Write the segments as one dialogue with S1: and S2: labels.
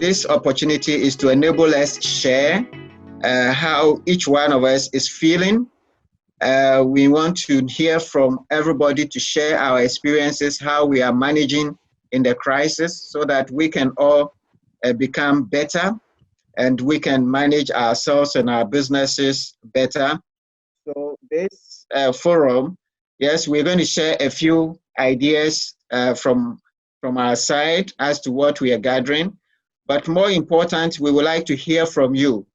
S1: this opportunity is to enable us to share how each one of us is feeling. We want to hear from everybody to share our experiences, how we are managing in the crisis, so that we can all become better and we can manage ourselves and our businesses better. So this forum, yes, we're going to share a few ideas from our side as to what we are gathering. But more important, we would like to hear from you,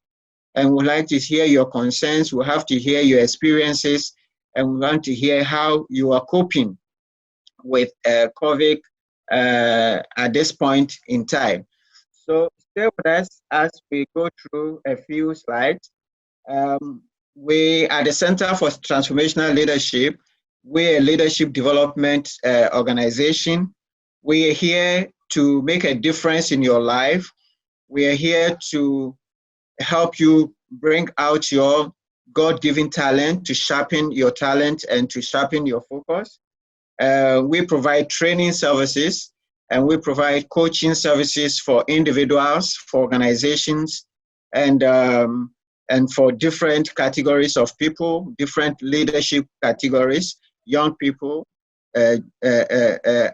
S1: and we'd like to hear your concerns. We'll have to hear your experiences, and we want to hear how you are coping with COVID at this point in time. So stay with us as we go through a few slides. We are the Center for Transformational Leadership. We're a leadership development organization. We are here to make a difference in your life. We are here to help you bring out your God-given talent, to sharpen your talent and to sharpen your focus. We provide training services, and we provide coaching services for individuals, for organizations, and for different categories of people, different leadership categories, young people,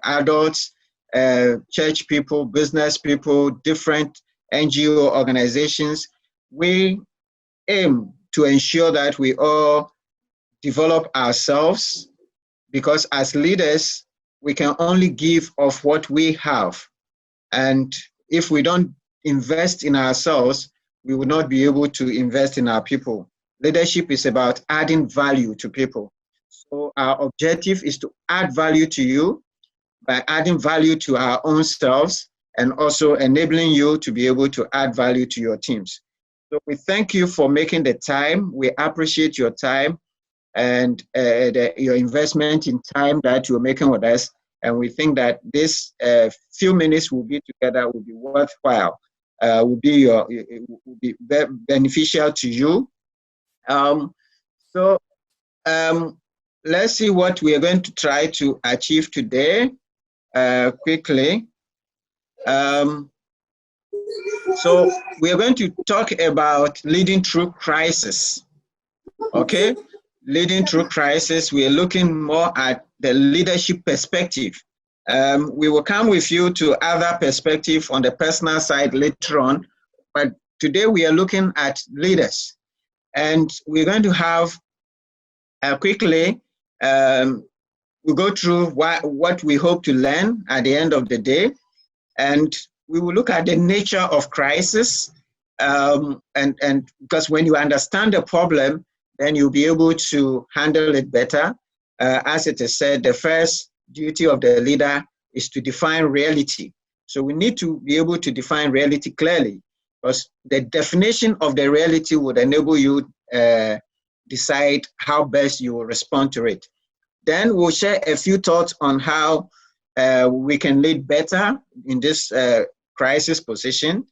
S1: adults, church people, business people, different NGO organizations. We aim to ensure that we all develop ourselves, because as leaders, we can only give of what we have. And if we don't invest in ourselves, we will not be able to invest in our people. Leadership is about adding value to people. So our objective is to add value to you by adding value to our own selves, and also enabling you to be able to add value to your teams. So we thank you for making the time. We appreciate your time and your investment in time that you're making with us. And we think that this few minutes we'll be together will be worthwhile, will be beneficial to you. Let's see what we are going to try to achieve today quickly. So we are going to talk about leading through crisis. Okay, leading through crisis. We are looking more at the leadership perspective. We will come with you to other perspective on the personal side later on, but today we are looking at leaders, and we're going to have quickly we'll go through what we hope to learn at the end of the day, and we will look at the nature of crisis, and because when you understand the problem, then you'll be able to handle it better. As it is said, the first duty of the leader is to define reality. So we need to be able to define reality clearly, because the definition of the reality would enable you decide how best you will respond to it. Then we'll share a few thoughts on how we can lead better in this crisis position.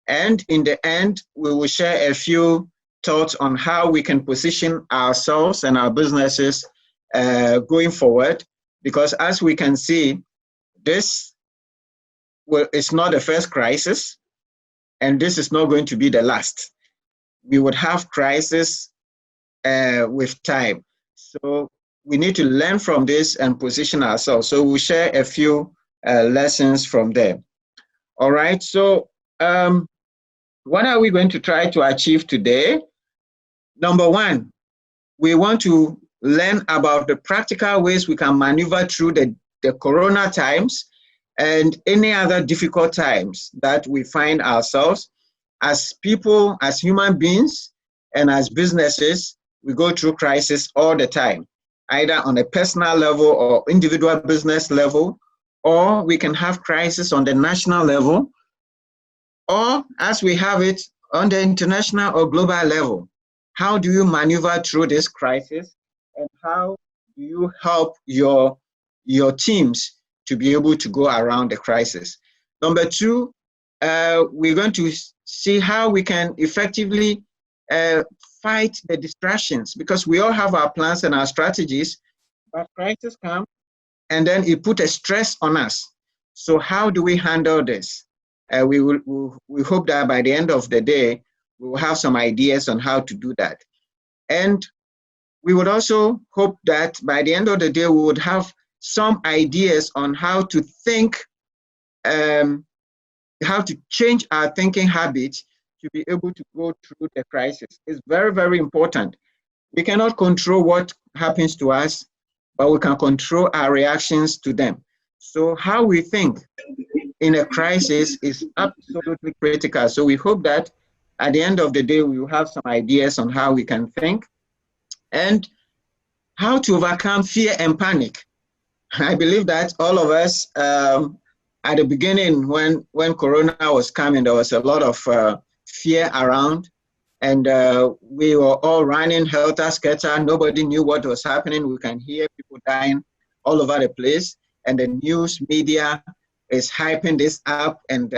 S1: And in the end, we will share a few thoughts on how we can position ourselves and our businesses going forward. Because as we can see, this is not the first crisis, and this is not going to be the last. We would have crisis with time. So we need to learn from this and position ourselves. So we'll share a few lessons from there. All right, so what are we going to try to achieve today? Number one, we want to learn about the practical ways we can maneuver through the corona times and any other difficult times that we find ourselves as people, as human beings, and as businesses. We go through crisis all the time, either on a personal level or individual business level, or we can have crisis on the national level, or as we have it on the international or global level. How do you maneuver through this crisis, and how do you help your teams to be able to go around the crisis? Number two, we're going to see how we can effectively fight the distractions, because we all have our plans and our strategies, but crisis comes and then it put a stress on us. So how do we handle this? we hope that by the end of the day, we will have some ideas on how to do that. And we would also hope that by the end of the day, we would have some ideas on how to think, how to change our thinking habits to be able to go through the crisis. It's very, very important. We cannot control what happens to us, but we can control our reactions to them. So how we think in a crisis is absolutely critical. So we hope that at the end of the day, we will have some ideas on how we can think and how to overcome fear and panic. I believe that all of us, at the beginning, when Corona was coming, there was a lot of fear around, and we were all running helter-skelter. Nobody knew what was happening. We can hear people dying all over the place, and the news media is hyping this up and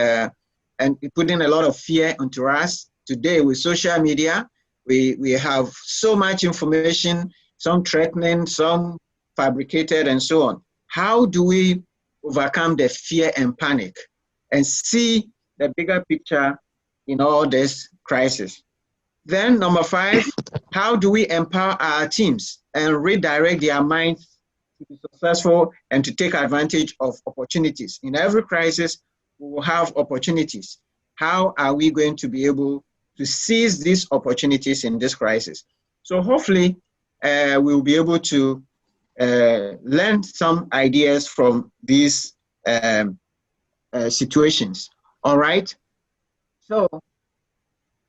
S1: putting a lot of fear into us. Today, with social media, we have so much information, some threatening, some fabricated, and so on. How do we overcome the fear and panic and see the bigger picture in all this crisis? Then number 5, how do we empower our teams and redirect their minds to be successful and to take advantage of opportunities? In every crisis, we will have opportunities. How are we going to be able to seize these opportunities in this crisis? So hopefully, we will be able to learn some ideas from these situations. All right. So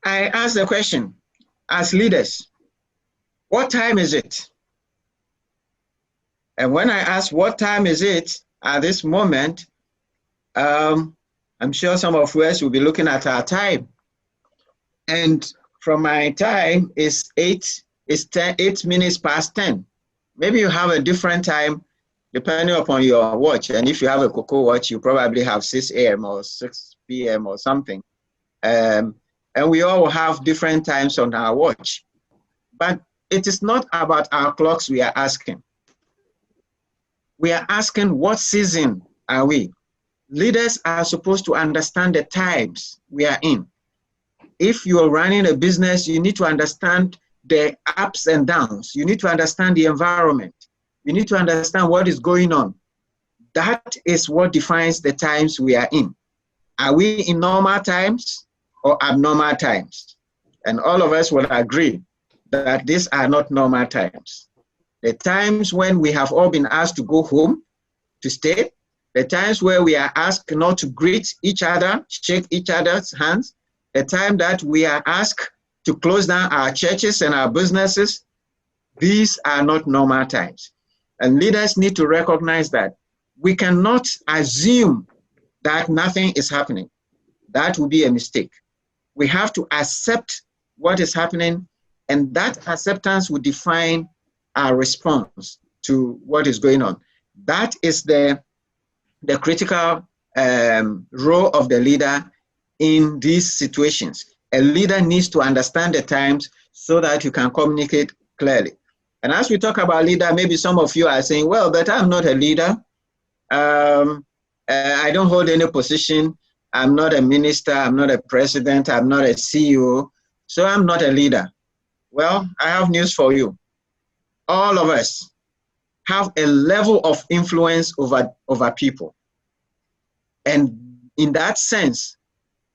S1: I ask the question, as leaders, what time is it? And when I ask what time is it at this moment, I'm sure some of us will be looking at our time. And from my time is 8 minutes past 10. Maybe you have a different time depending upon your watch. And if you have a Cocoa watch, you probably have 6 a.m. or 6 p.m. or something. And we all have different times on our watch. But it is not about our clocks we are asking. We are asking, what season are we? Leaders are supposed to understand the times we are in. If you are running a business, you need to understand the ups and downs. You need to understand the environment. You need to understand what is going on. That is what defines the times we are in. Are we in normal times or abnormal times? And all of us will agree that these are not normal times. The times when we have all been asked to go home to stay, the times where we are asked not to greet each other, shake each other's hands, the time that we are asked to close down our churches and our businesses, these are not normal times. And leaders need to recognize that we cannot assume that nothing is happening. That would be a mistake. We have to accept what is happening, and that acceptance will define our response to what is going on. That is the critical role of the leader in these situations. A leader needs to understand the times so that you can communicate clearly. And as we talk about leader, maybe some of you are saying, well, but I'm not a leader. I don't hold any position. I'm not a minister. I'm not a president. I'm not a CEO. So I'm not a leader. Well, I have news for you. All of us have a level of influence over people. And in that sense,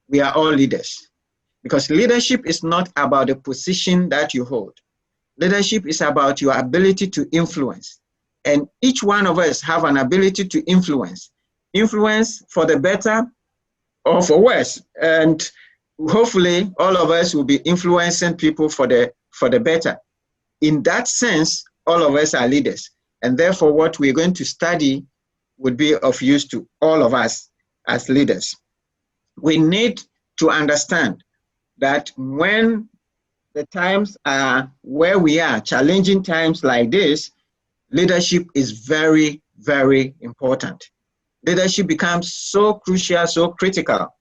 S1: we are all leaders. Because leadership is not about the position that you hold. Leadership is about your ability to influence. And each one of us have an ability to influence. Influence for the better or for worse. And hopefully all of us will be influencing people for the better. In that sense, all of us are leaders. And therefore what we're going to study would be of use to all of us as leaders. We need to understand that when the times are where we are, challenging times like this, leadership is very, very important. Leadership becomes so crucial, so critical,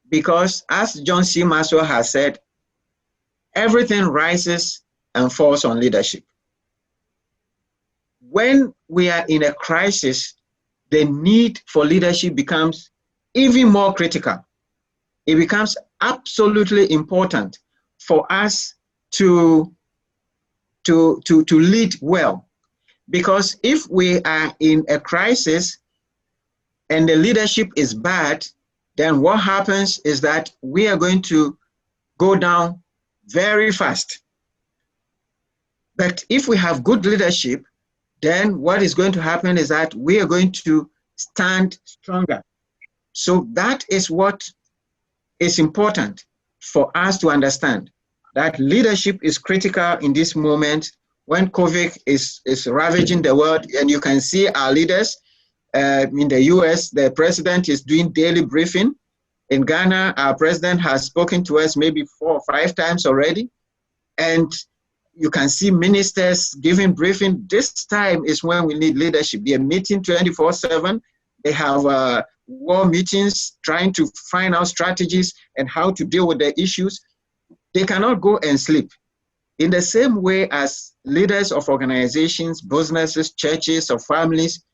S1: because as John C. Maxwell has said, everything rises and falls on leadership. When we are in a crisis, the need for leadership becomes even more critical. it becomes absolutely important for us to lead well. Because if we are in a crisis and the leadership is bad, then what happens is that we are going to go down very fast. But if we have good leadership, then what is going to happen is that we are going to stand stronger. So that is what is important for us to understand, that leadership is critical in this moment when COVID is ravaging the world. And you can see our leaders in the US, the president is doing daily briefing. In Ghana, our president has spoken to us maybe 4 or 5 times already. And you can see ministers giving briefing. This time is when we need leadership. They are meeting 24/7. They have war meetings, trying to find out strategies and how to deal with the issues. They cannot go and sleep. In the same way as leaders of organizations, businesses, churches, or families,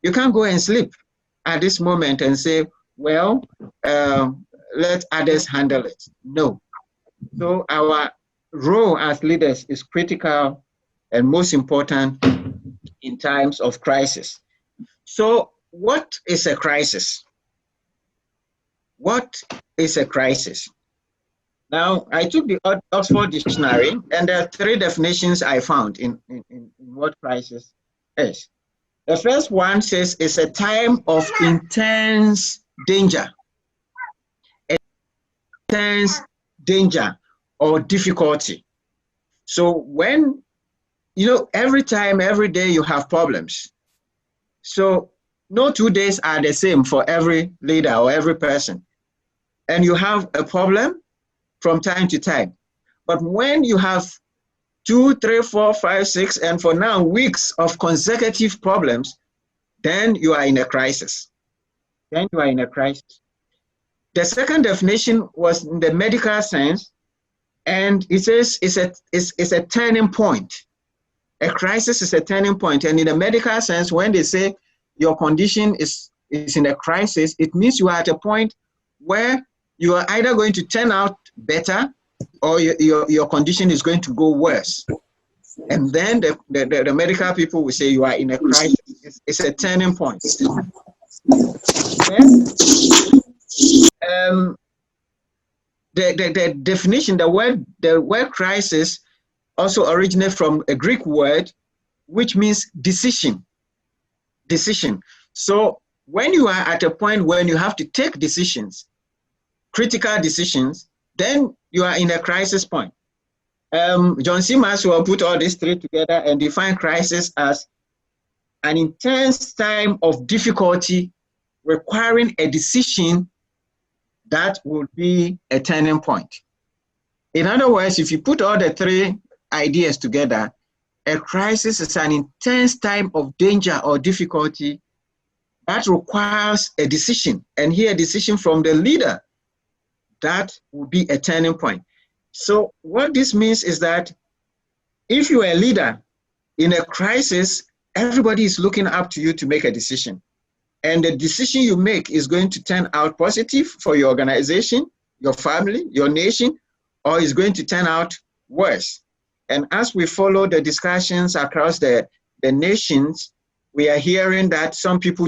S1: you can't go and sleep at this moment and say, well, let others handle it. No. So our role as leaders is critical and most important in times of crisis. So what is a crisis? What is a crisis? Now, I took the Oxford Dictionary, and there are 3 definitions I found in what crisis is. The first one says it's a time of intense danger. Intense danger or difficulty. So when, every time, every day you have problems. So no 2 days are the same for every leader or every person. And you have a problem from time to time. But when you have 2, 3, 4, 5, 6, and for now, weeks of consecutive problems, then you are in a crisis. Then you are in a crisis. The second definition was in the medical sense, and it says it's a turning point. A crisis is a turning point. And in the medical sense, when they say your condition is in a crisis, it means you are at a point where you are either going to turn out better or your condition is going to go worse. And then the medical people will say you are in a crisis. It's a turning point. The definition, the word crisis also originates from a Greek word which means decision. Decision. So when you are at a point when you have to take decisions, critical decisions, then you are in a crisis point. John C. Maxwell put all these 3 together and defined crisis as an intense time of difficulty requiring a decision that would be a turning point. In other words, if you put all the 3 ideas together, a crisis is an intense time of danger or difficulty that requires a decision, and here a decision from the leader that would be a turning point. So what this means is that if you are a leader in a crisis, everybody is looking up to you to make a decision. And the decision you make is going to turn out positive for your organization, your family, your nation, or is going to turn out worse. And as we follow the discussions across the nations, we are hearing that some people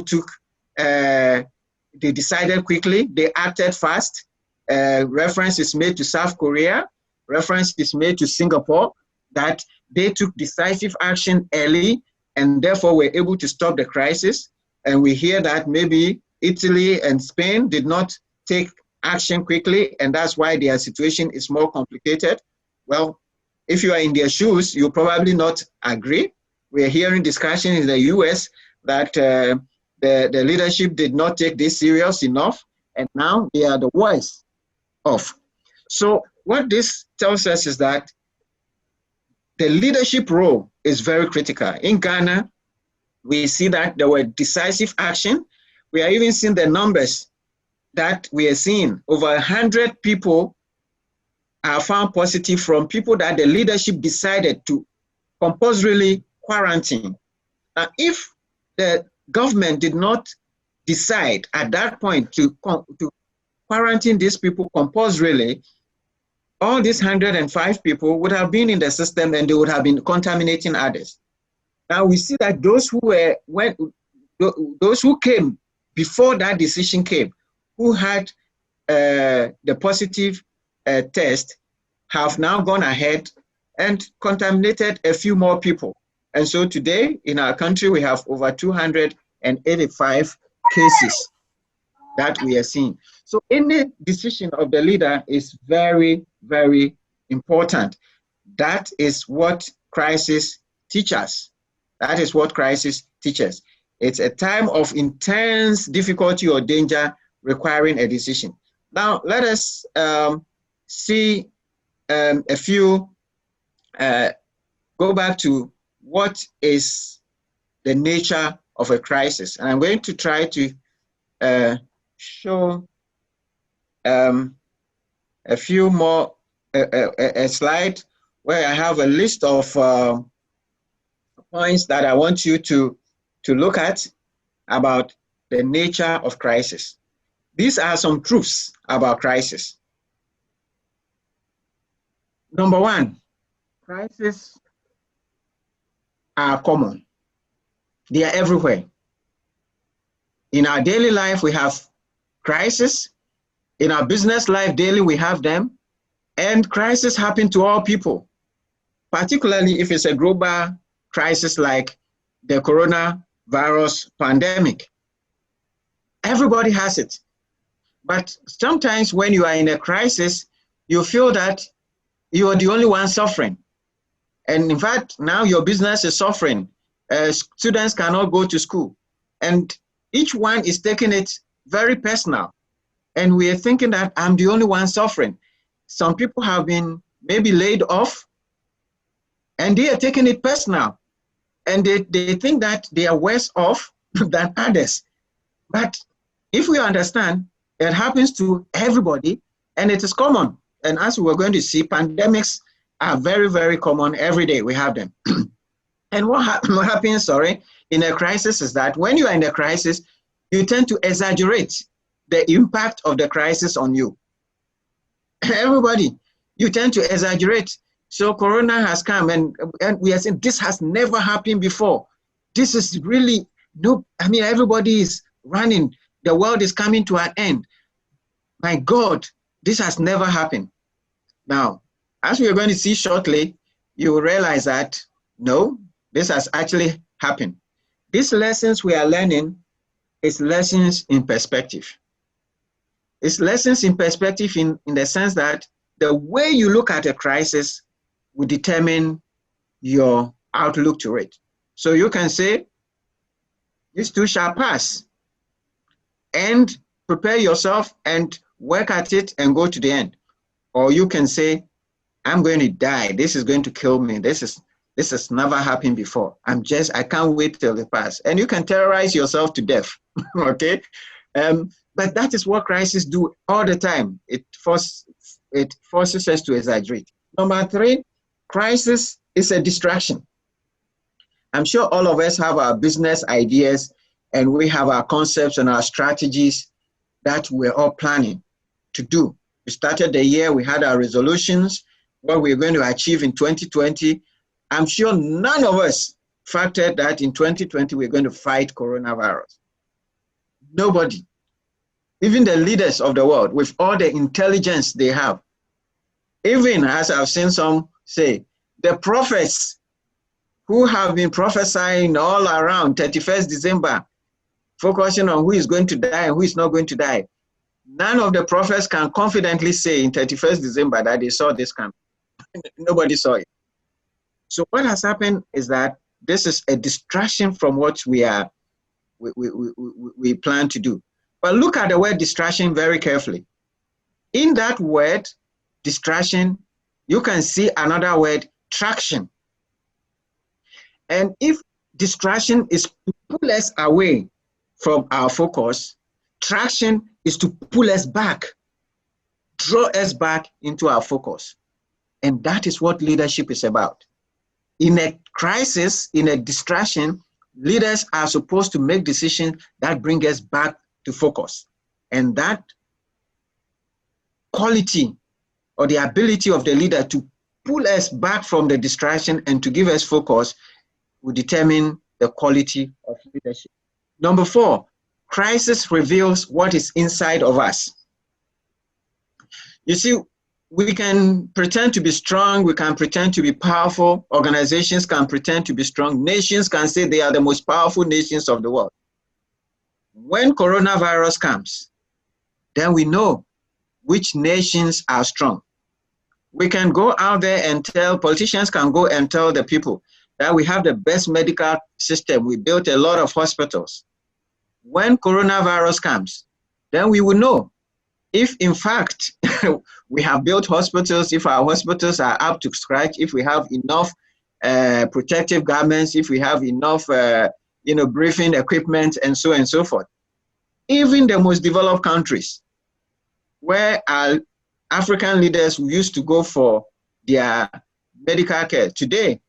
S1: they decided quickly, they acted fast. Reference is made to South Korea, reference is made to Singapore, that they took decisive action early and therefore were able to stop the crisis. And we hear that maybe Italy and Spain did not take action quickly, and that's why their situation is more complicated. Well, if you are in their shoes, you'll probably not agree. We are hearing discussion in the US that the leadership did not take this serious enough, and now they are the worst off. So what this tells us is that the leadership role is very critical. In Ghana, we see that there were decisive action. We are even seeing the numbers that we are seeing. Over 100 people are found positive from people that the leadership decided to compulsorily quarantine. Now, if the government did not decide at that point to quarantine these people compulsorily, all these 105 people would have been in the system and they would have been contaminating others. Now we see that those who came before that decision came, who had the positive test, have now gone ahead and contaminated a few more people. And so today in our country, we have over 285 cases that we are seeing. So any decision of the leader is very, very important. That is what crisis teaches. That is what crisis teaches. It's a time of intense difficulty or danger requiring a decision. Now, let us see a few, go back to what is the nature of a crisis. And I'm going to try to show a few more, a slide where I have a list of points that I want you to look at about the nature of crisis. These are some truths about crisis. Number one, crises are common. They are everywhere. In our daily life, we have crisis. In our business life daily, we have them. And crises happen to all people, particularly if it's a global crisis like the coronavirus pandemic. Everybody has it. But sometimes when you are in a crisis, you feel that you are the only one suffering. And in fact, now your business is suffering. Students cannot go to school. And each one is taking it very personal. And we are thinking that I'm the only one suffering. Some people have been maybe laid off, and they are taking it personal. And they think that they are worse off than others. But if we understand, it happens to everybody, and it is common. And as we're going to see, pandemics are very, very common. Every day we have them. And what happens, in a crisis is that when you are in a crisis, you tend to exaggerate the impact of the crisis on you. Everybody, you tend to exaggerate. So Corona has come, and we are saying this has never happened before. This is really, everybody is running. The world is coming to an end. My God, this has never happened. Now, as we are going to see shortly, you will realize that, no, this has actually happened. These lessons we are learning is lessons in perspective. It's lessons in perspective in the sense that the way you look at a crisis will determine your outlook to it. So you can say, this too shall pass, and prepare yourself and work at it and go to the end. Or you can say, I'm going to die. This is going to kill me. This has never happened before. I can't wait till it passes. And you can terrorize yourself to death, okay? But that is what crises do all the time. It forces us to exaggerate. Number three, crisis is a distraction. I'm sure all of us have our business ideas, and we have our concepts and our strategies that we're all planning to do. We started the year, we had our resolutions, what we're going to achieve in 2020. I'm sure none of us factored that in 2020 we're going to fight coronavirus. Nobody. Even the leaders of the world, with all the intelligence they have, even as I've seen some say, the prophets who have been prophesying all around 31st December, focusing on who is going to die and who is not going to die, none of the prophets can confidently say in 31st December that they saw this coming. Nobody saw it. So what has happened is that this is a distraction from what we plan to do. But look at the word distraction very carefully. In that word, distraction, you can see another word, traction. And if distraction is to pull us away from our focus, traction is to pull us back, draw us back into our focus. And that is what leadership is about. In a crisis, in a distraction, leaders are supposed to make decisions that bring us back to focus. And that quality or the ability of the leader to pull us back from the distraction and to give us focus will determine the quality of leadership. Number 4, crisis reveals what is inside of us. You see, we can pretend to be strong, we can pretend to be powerful, organizations can pretend to be strong, nations can say they are the most powerful nations of the world. When coronavirus comes, then we know which nations are strong. We can go out there and politicians can go and tell the people that we have the best medical system, we built a lot of hospitals. When coronavirus comes, then we will know if in fact we have built hospitals, if our hospitals are up to scratch, if we have enough protective garments, if we have enough breathing equipment and so forth. Even the most developed countries, where our African leaders used to go for their medical care, today,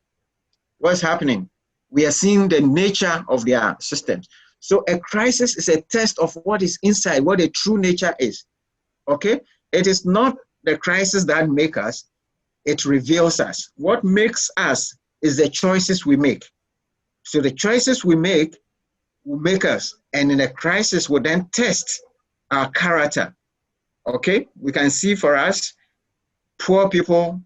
S1: what's happening? We are seeing the nature of their systems. So a crisis is a test of what is inside, what a true nature is. Okay? It is not the crisis that makes us, it reveals us. What makes us is the choices we make. So the choices we make will make us, and in a crisis will then test our character. Okay? We can see for us, poor people,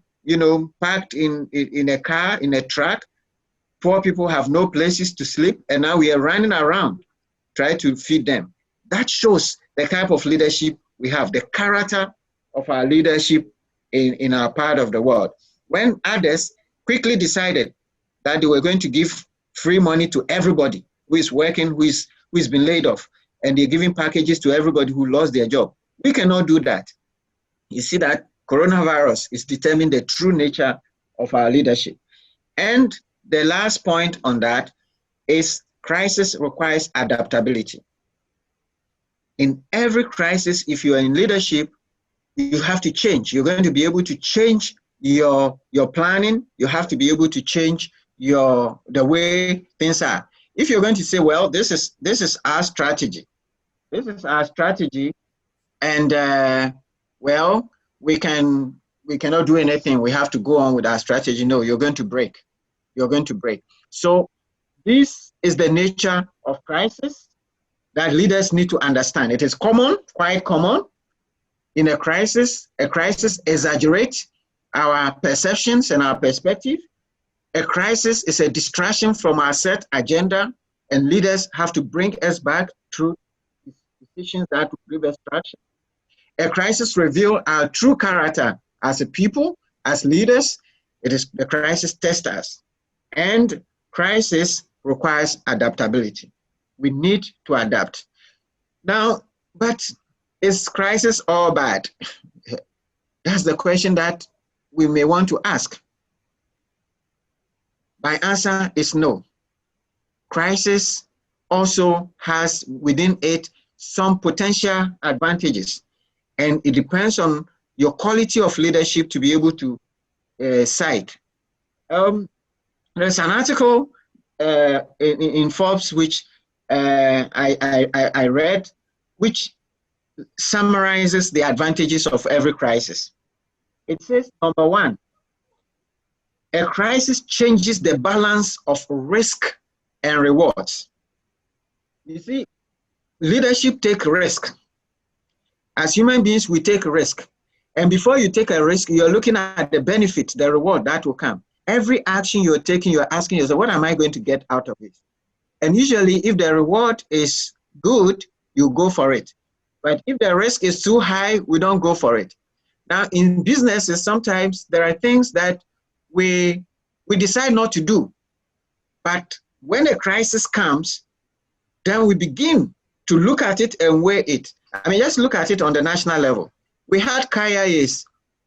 S1: packed in a car, in a truck. Poor people have no places to sleep, and now we are running around trying to feed them. That shows the type of leadership we have, the character of our leadership in our part of the world. When others quickly decided that they were going to give free money to everybody who is working, who's been laid off, and they're giving packages to everybody who lost their job. We cannot do that. You see that coronavirus is determining the true nature of our leadership. And the last point on that is crisis requires adaptability. In every crisis, if you are in leadership, you have to change. You're going to be able to change your planning. You have to be able to change the way things are. If you're going to say, well, this is our strategy. This is our strategy, and well, we cannot do anything. We have to go on with our strategy. No, you're going to break. You're going to break. So this is the nature of crisis that leaders need to understand. It is common, quite common. In a crisis exaggerates our perceptions and our perspective. A crisis is a distraction from our set agenda, and leaders have to bring us back through decisions that will give us traction. A crisis reveals our true character as a people, as leaders. It is the crisis tests us. And crisis requires adaptability. We need to adapt. Now, but is crisis all bad? That's the question that we may want to ask. My answer is no. Crisis also has within it some potential advantages, and it depends on your quality of leadership to be able to cite. There's an article in Forbes which I read, which summarizes the advantages of every crisis. It says, number 1, a crisis changes the balance of risk and rewards. You see, leadership takes risk. As human beings, we take risk. And before you take a risk, you're looking at the benefit, the reward that will come. Every action you're taking, you're asking yourself, what am I going to get out of it? And usually, if the reward is good, you go for it. But if the risk is too high, we don't go for it. Now, in businesses, sometimes there are things that we decide not to do. But when a crisis comes, then we begin to look at it and weigh it. I mean, just look at it on the national level. We had KIAs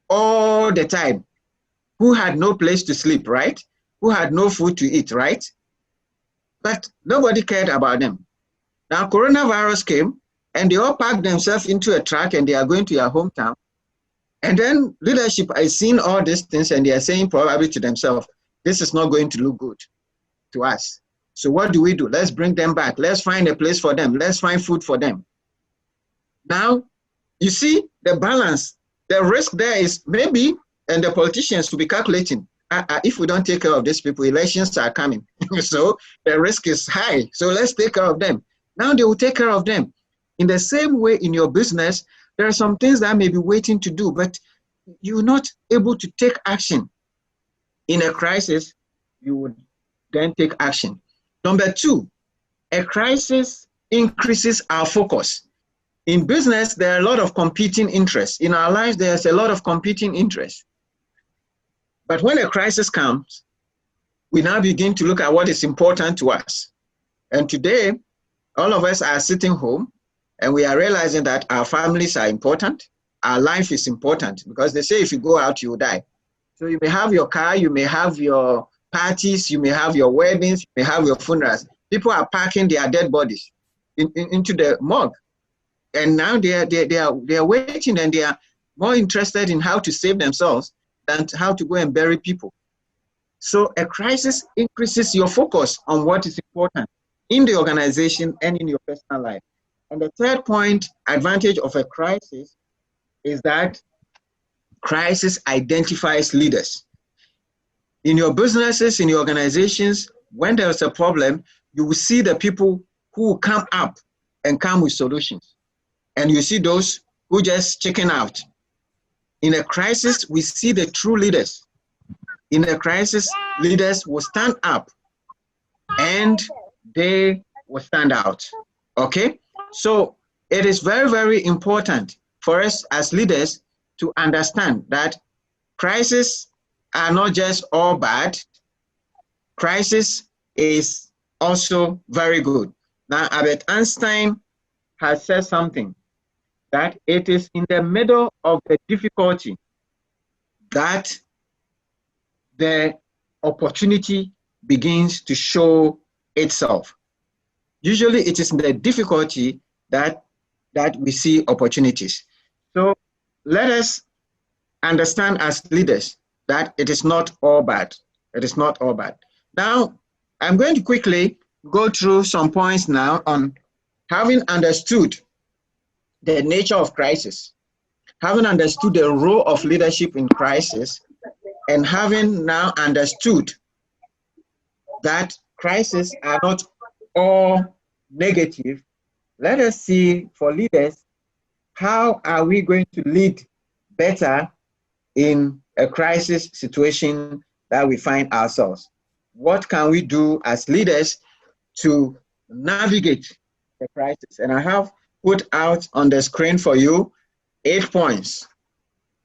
S1: all the time who had no place to sleep, right? Who had no food to eat, right? But nobody cared about them. Now, coronavirus came, and they all packed themselves into a truck, and they are going to their hometown. And then leadership is seeing all these things, and they are saying probably to themselves, this is not going to look good to us. So what do? Let's bring them back. Let's find a place for them. Let's find food for them. Now, you see the balance The risk there is maybe, and the politicians will be calculating, if we don't take care of these people, elections are coming. So the risk is high. So let's take care of them. Now they will take care of them. In the same way, in your business, there are some things that may be waiting to do, but you're not able to take action. In a crisis, you would then take action. Number two, a crisis increases our focus. In business, there are a lot of competing interests. In our lives, there's a lot of competing interests. But when a crisis comes, we now begin to look at what is important to us. And today, all of us are sitting home and we are realizing that our families are important. Our life is important because they say if you go out, you will die. So you may have your car, you may have your parties, you may have your weddings, you may have your funerals. People are packing their dead bodies into the morgue. And now they are waiting, and they are more interested in how to save themselves than how to go and bury people. So a crisis increases your focus on what is important in the organization and in your personal life. And the third point, advantage of a crisis, is that crisis identifies leaders. In your businesses, in your organizations, when there's a problem, you will see the people who will come up and come with solutions. And you see those who just chicken out. In a crisis, we see the true leaders. In a crisis, leaders will stand up and they will stand out. Okay? So it is very, very important for us as leaders to understand that crises are not just all bad. Crisis is also very good. Now, Albert Einstein has said something, that it is in the middle of the difficulty that the opportunity begins to show itself. Usually it is in the difficulty that we see opportunities. So let us understand as leaders that it is not all bad. It is not all bad. Now, I'm going to quickly go through some points now on having understood the nature of crisis, having understood the role of leadership in crisis, and having now understood that crises are not all negative. Let us see, for leaders, how are we going to lead better in a crisis situation that we find ourselves? What can we do as leaders to navigate the crisis? And I have put out on the screen for you 8 points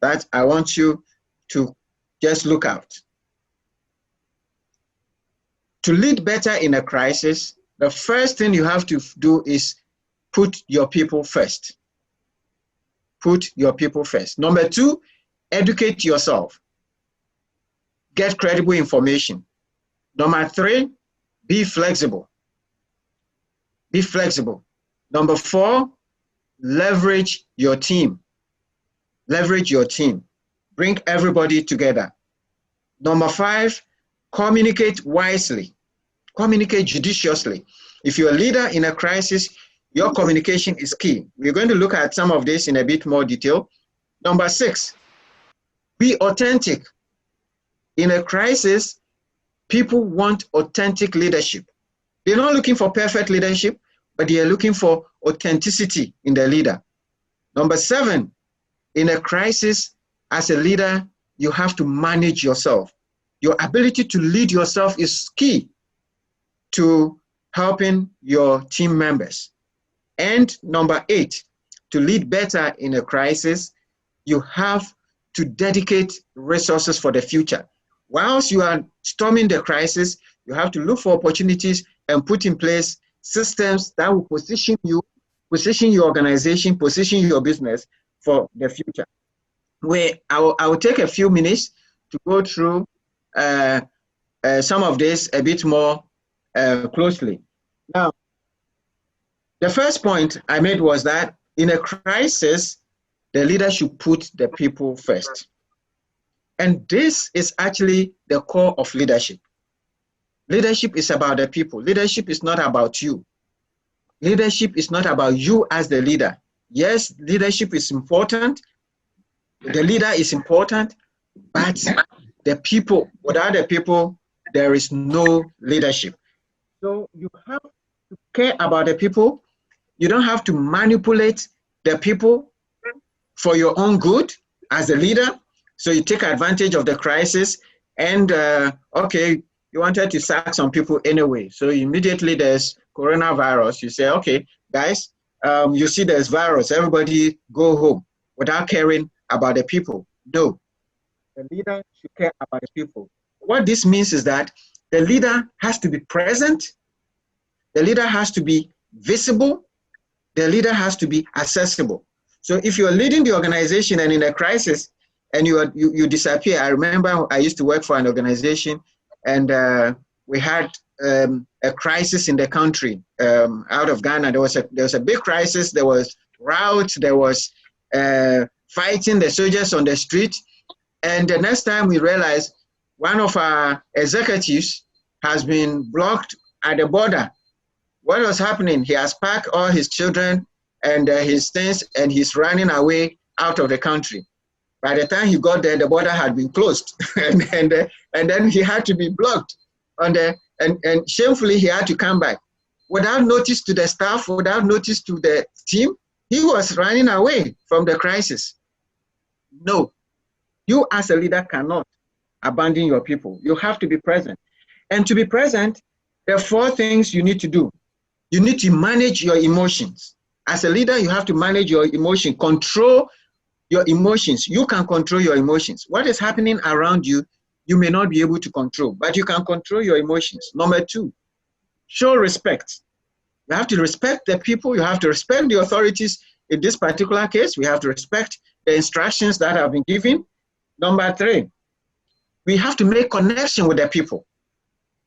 S1: that I want you to just look out. To lead better in a crisis, the first thing you have to do is put your people first. Put your people first. Number 2, educate yourself. Get credible information. Number 3, be flexible. Be flexible. Number 4, leverage your team. Leverage your team. Bring everybody together. Number 5, communicate wisely. Communicate judiciously. If you're a leader in a crisis, your communication is key. We're going to look at some of this in a bit more detail. Number 6, be authentic. In a crisis, people want authentic leadership. They're not looking for perfect leadership, but they are looking for authenticity in the leader. Number 7, in a crisis, as a leader, you have to manage yourself. Your ability to lead yourself is key to helping your team members. And number 8, to lead better in a crisis, you have to dedicate resources for the future. Whilst you are storming the crisis, you have to look for opportunities and put in place systems that will position you, position your organization, position your business for the future. I will take a few minutes to go through some of this a bit more closely. Now, the first point I made was that in a crisis, the leader should put the people first. And this is actually the core of leadership. Leadership is about the people. Leadership is not about you. Leadership is not about you as the leader. Yes, leadership is important, The leader is important, but the people, without the people, there is no leadership. So you have to care about the people. You don't have to manipulate the people for your own good as a leader. So you take advantage of the crisis and, okay, you wanted to sack some people anyway. So immediately there's coronavirus. You say, okay, guys, you see there's virus, everybody go home without caring about the people. No, the leader should care about the people. What this means is that the leader has to be present, the leader has to be visible, the leader has to be accessible. So if you're leading the organization and in a crisis and you disappear, I remember I used to work for an organization and we had a crisis in the country out of Ghana. There was a big crisis. There was riots. There was fighting the soldiers on the street. And the next time we realized one of our executives has been blocked at the border. What was happening? He has packed all his children and his things, and he's running away out of the country. By the time he got there, the border had been closed, and then he had to be blocked. And shamefully, he had to come back. Without notice to the staff, without notice to the team, he was running away from the crisis. No, you as a leader cannot abandon your people. You have to be present. And to be present, there are 4 things you need to do. You need to manage your emotions. As a leader, you have to manage your emotion, control your emotions. You can control your emotions. What is happening around you, you may not be able to control, but you can control your emotions. Number 2, show respect. You have to respect the people. You have to respect the authorities. In this particular case, we have to respect the instructions that have been given. Number 3, we have to make connection with the people.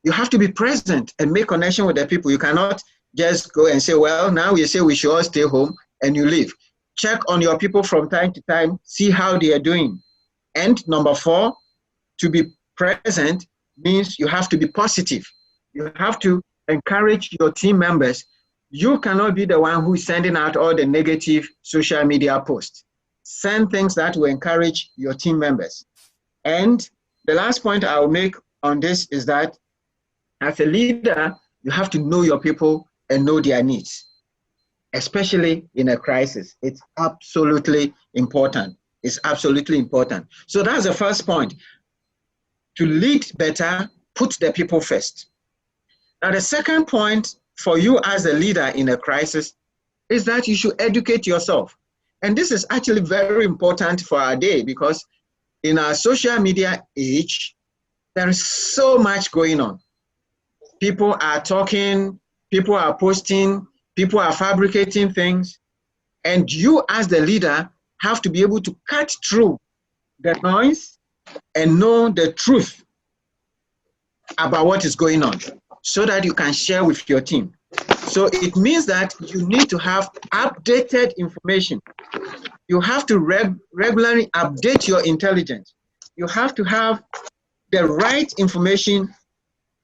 S1: You have to be present and make connection with the people. You cannot just go and say, well, now we say we should all stay home and you leave. Check on your people from time to time, see how they are doing. And number 4, to be present means you have to be positive. You have to encourage your team members. You cannot be the one who is sending out all the negative social media posts. Send things that will encourage your team members. And the last point I will make on this is that as a leader, you have to know your people and know their needs, especially in a crisis. It's absolutely important. It's absolutely important. So that's the first point. To lead better, put the people first. Now, the second point for you as a leader in a crisis is that you should educate yourself. And this is actually very important for our day because in our social media age, there is so much going on. People are talking, people are posting, people are fabricating things, and you as the leader have to be able to cut through the noise and know the truth about what is going on so that you can share with your team. So it means that you need to have updated information. You have to regularly update your intelligence. You have to have the right information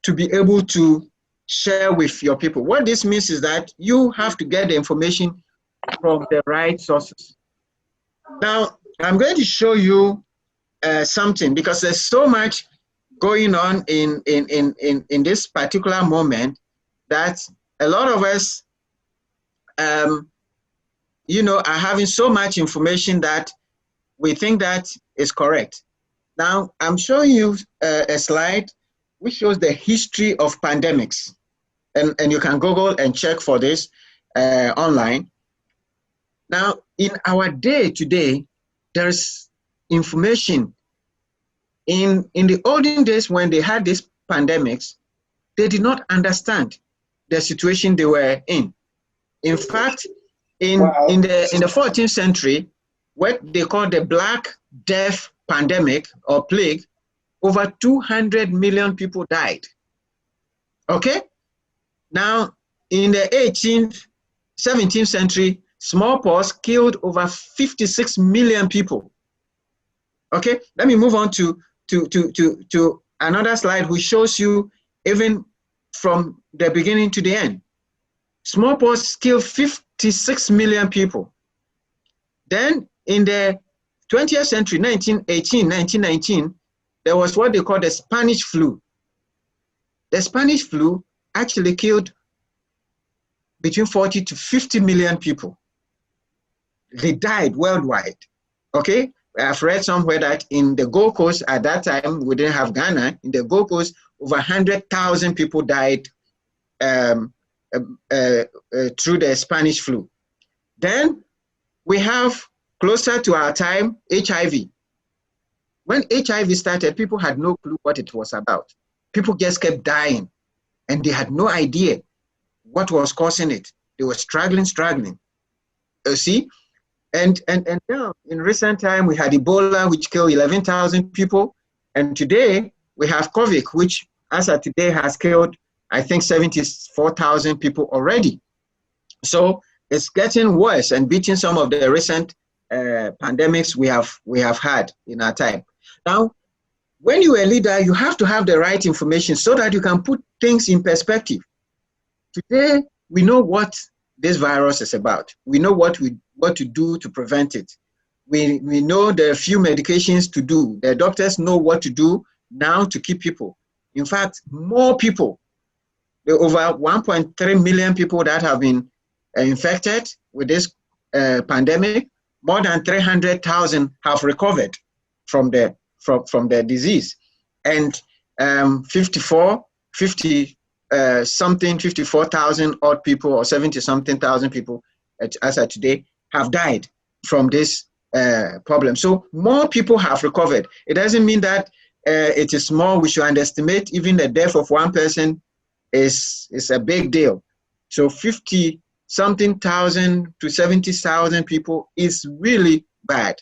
S1: to be able to share with your people. What this means is that you have to get the information from the right sources. Now, I'm going to show you something because there's so much going on in this particular moment that a lot of us, you know, are having so much information that we think that is correct. Now, I'm showing you a slide which shows the history of pandemics. And you can Google and check for this online. Now, in our day today, there's information. In the olden days when they had these pandemics, they did not understand the situation they were in. In fact, in the 14th century, what they call the Black Death pandemic or plague, over 200 million people died. Okay? Now, in the 18th, 17th century, smallpox killed over 56 million people. Okay, let me move on to another slide which shows you even from the beginning to the end. Smallpox killed 56 million people. Then in the 20th century, 1918, 1919, there was what they call the Spanish flu. The Spanish flu actually killed between 40 to 50 million people. They died worldwide, okay? I've read somewhere that in the Gold Coast at that time, we didn't have Ghana, in the Gold Coast, over 100,000 people died through the Spanish flu. Then we have, closer to our time, HIV. When HIV started, people had no clue what it was about. People just kept dying, and they had no idea what was causing it. They were struggling. You see? And now, in recent time, we had Ebola, which killed 11,000 people. And today, we have COVID, which, as of today, has killed, I think, 74,000 people already. So it's getting worse and beating some of the recent pandemics we have had in our time. Now, when you're a leader, you have to have the right information so that you can put things in perspective. Today, we know what this virus is about. We know what to do to prevent it. We know there are few medications to do. The doctors know what to do now to keep people. In fact, more people, there are over 1.3 million people that have been infected with this pandemic. More than 300,000 have recovered from the disease, and 54,000 odd people, or 70-something thousand people, as of today, have died from this problem. So more people have recovered. It doesn't mean that it is small. We should underestimate. Even the death of one person is a big deal. So 50-something thousand to 70,000 people is really bad.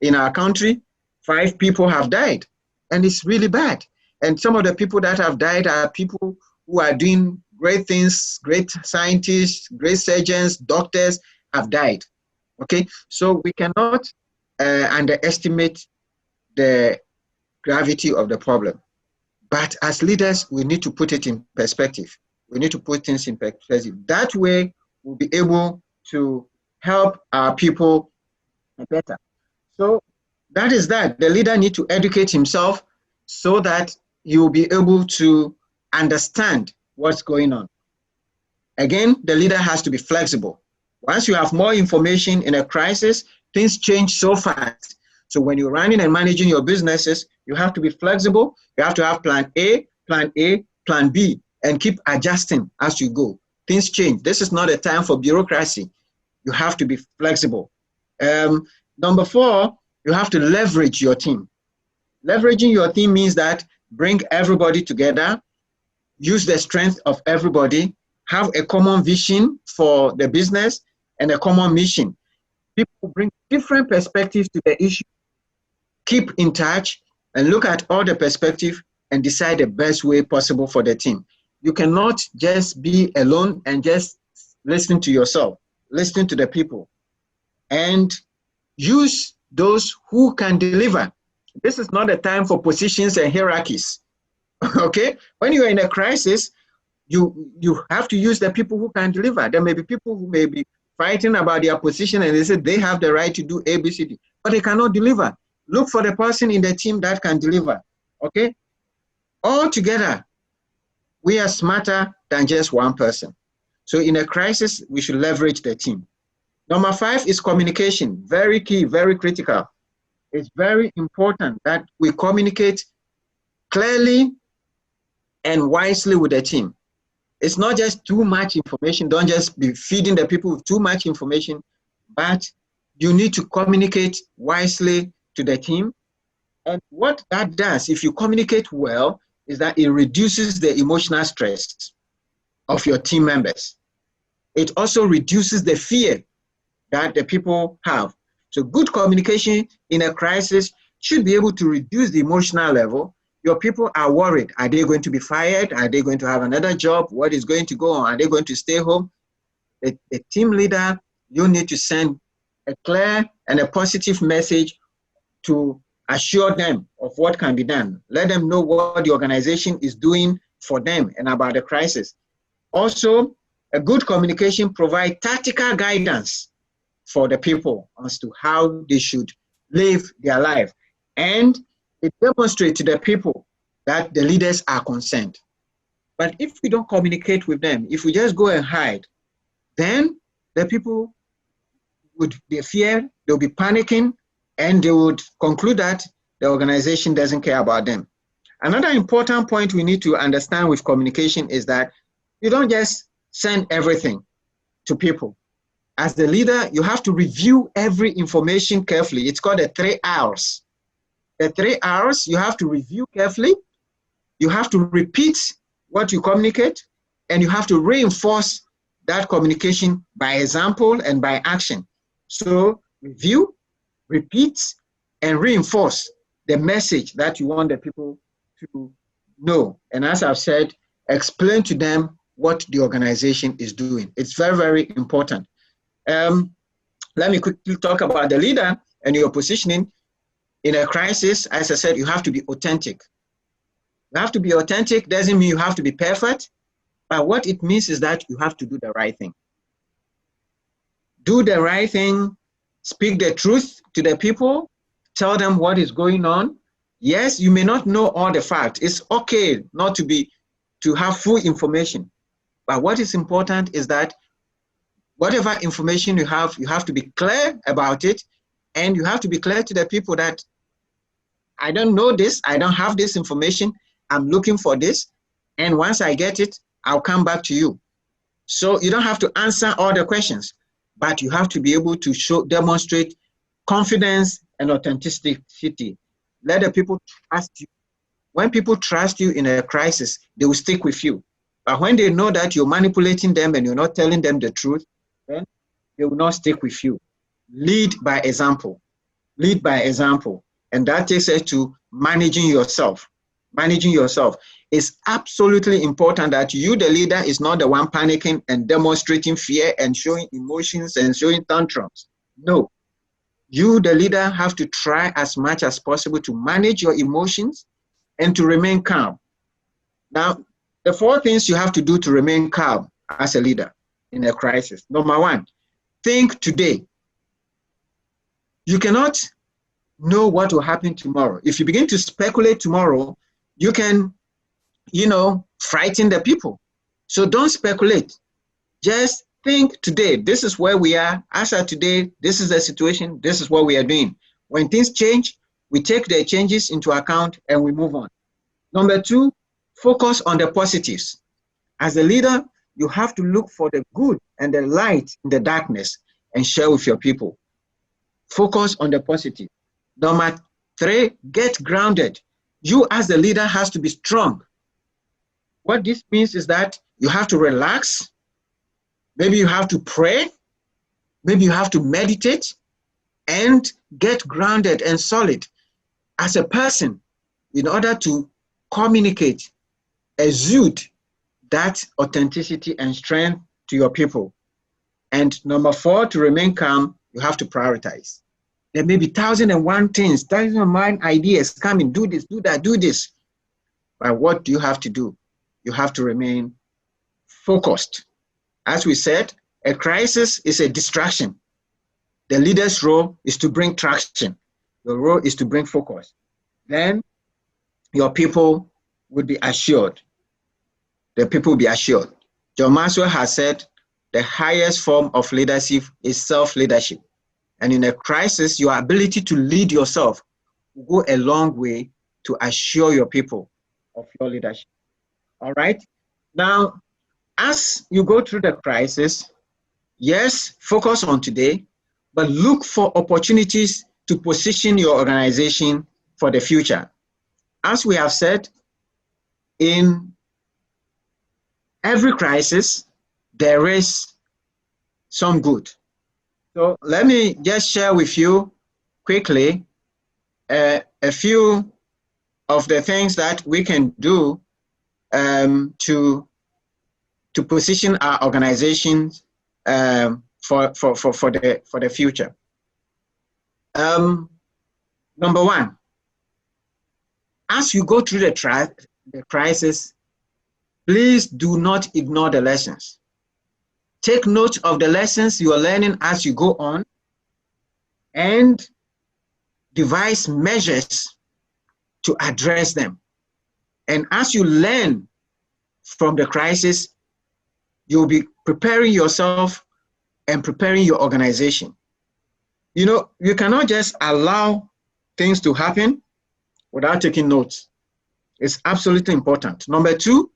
S1: In our country, 5 people have died, and it's really bad. And some of the people that have died are people who are doing great things, great scientists, great surgeons, doctors have died. Okay, so we cannot underestimate the gravity of the problem. But as leaders, we need to put it in perspective. We need to put things in perspective. That way, we'll be able to help our people better. So that is that. The leader needs to educate himself so that you'll be able to understand what's going on. Again, the leader has to be flexible. Once you have more information in a crisis, things change so fast. So when you're running and managing your businesses, you have to be flexible. You have to have plan A, plan B, and keep adjusting as you go. Things change. This is not a time for bureaucracy. You have to be flexible. Number 4, you have to leverage your team. Leveraging your team means that bring everybody together, use the strength of everybody, have a common vision for the business and a common mission. People bring different perspectives to the issue. Keep in touch and look at all the perspectives and decide the best way possible for the team. You cannot just be alone and just listen to yourself, listen to the people, and use those who can deliver. This is not a time for positions and hierarchies. Okay? When you're in a crisis, you have to use the people who can deliver. There may be people who may be fighting about their position and they say they have the right to do A, B, C, D, but they cannot deliver. Look for the person in the team that can deliver. Okay? All together, we are smarter than just one person. So in a crisis, we should leverage the team. Number 5 is communication. Very key, very critical. It's very important that we communicate clearly and wisely with the team. It's not just too much information. Don't just be feeding the people with too much information, but you need to communicate wisely to the team. And what that does, if you communicate well, is that it reduces the emotional stress of your team members. It also reduces the fear that the people have. So good communication in a crisis should be able to reduce the emotional level. Your people are worried. Are they going to be fired? Are they going to have another job? What is going to go on? Are they going to stay home? A team leader, you need to send a clear and a positive message to assure them of what can be done. Let them know what the organization is doing for them and about the crisis. Also, a good communication provides tactical guidance for the people as to how they should live their life. And it demonstrates to the people that the leaders are concerned. But if we don't communicate with them, if we just go and hide, then the people they fear, they'll be panicking, and they would conclude that the organization doesn't care about them. Another important point we need to understand with communication is that you don't just send everything to people. As the leader, you have to review every information carefully. It's called the 3 R's. The 3 R's, you have to review carefully, you have to repeat what you communicate, and you have to reinforce that communication by example and by action. So review, repeat, and reinforce the message that you want the people to know. And as I've said, explain to them what the organization is doing. It's very, very important. Let me quickly talk about the leader and your positioning. In a crisis, as I said, you have to be authentic. You have to be authentic doesn't mean you have to be perfect, but what it means is that you have to do the right thing. Do the right thing, speak the truth to the people, tell them what is going on. Yes, you may not know all the facts. It's okay not to have full information. But what is important is that whatever information you have to be clear about it, and you have to be clear to the people that I don't know this, I don't have this information, I'm looking for this, and once I get it, I'll come back to you. So you don't have to answer all the questions, but you have to be able to demonstrate confidence and authenticity. Let the people trust you. When people trust you in a crisis, they will stick with you. But when they know that you're manipulating them and you're not telling them the truth, then they will not stick with you. Lead by example. Lead by example. And that takes us to managing yourself. Managing yourself. It's absolutely important that you, the leader, is not the one panicking and demonstrating fear and showing emotions and showing tantrums. No. You, the leader, have to try as much as possible to manage your emotions and to remain calm. Now, the 4 things you have to do to remain calm as a leader in a crisis. Number 1, think today. You cannot know what will happen tomorrow. If you begin to speculate tomorrow, you can, frighten the people. So don't speculate. Just think today. This is where we are. As of today, this is the situation. This is what we are doing. When things change, we take the changes into account and we move on. Number 2, focus on the positives. As a leader, you have to look for the good and the light in the darkness and share with your people. Focus on the positive. Number 3, get grounded. You as the leader has to be strong. What this means is that you have to relax. Maybe you have to pray. Maybe you have to meditate and get grounded and solid as a person in order to communicate, exude that authenticity and strength to your people. And number 4, to remain calm, you have to prioritize. There may be 1,001 things, 1,001 ideas coming, do this, do that, do this. But what do you have to do? You have to remain focused. As we said, a crisis is a distraction. The leader's role is to bring traction. Your role is to bring focus. Then your people would be assured. The people will be assured. John Maxwell has said the highest form of leadership is self-leadership. And in a crisis, your ability to lead yourself will go a long way to assure your people of your leadership. All right? Now, as you go through the crisis, yes, focus on today, but look for opportunities to position your organization for the future. As we have said, in every crisis, there is some good. So let me just share with you quickly a few of the things that we can do to position our organizations for the future. Number 1, as you go through the crisis, please do not ignore the lessons. Take note of the lessons you are learning as you go on, and devise measures to address them. And as you learn from the crisis, you'll be preparing yourself and preparing your organization. You know, you cannot just allow things to happen without taking notes. It's absolutely important. Number two,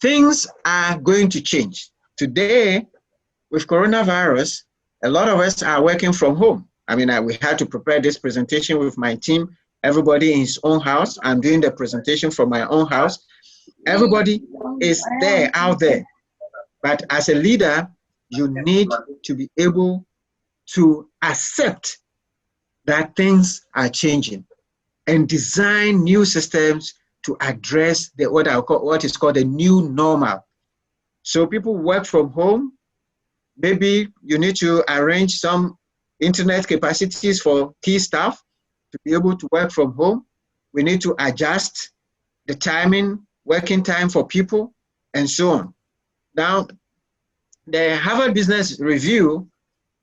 S1: things are going to change. Today, with coronavirus, a lot of us are working from home. I mean, we had to prepare this presentation with my team, everybody in his own house. I'm doing the presentation from my own house. Everybody is there, out there. But as a leader, you need to be able to accept that things are changing and design new systems to address what is called the new normal. So people work from home. Maybe you need to arrange some internet capacities for key staff to be able to work from home. We need to adjust the timing, working time for people, and so on. Now, the Harvard Business Review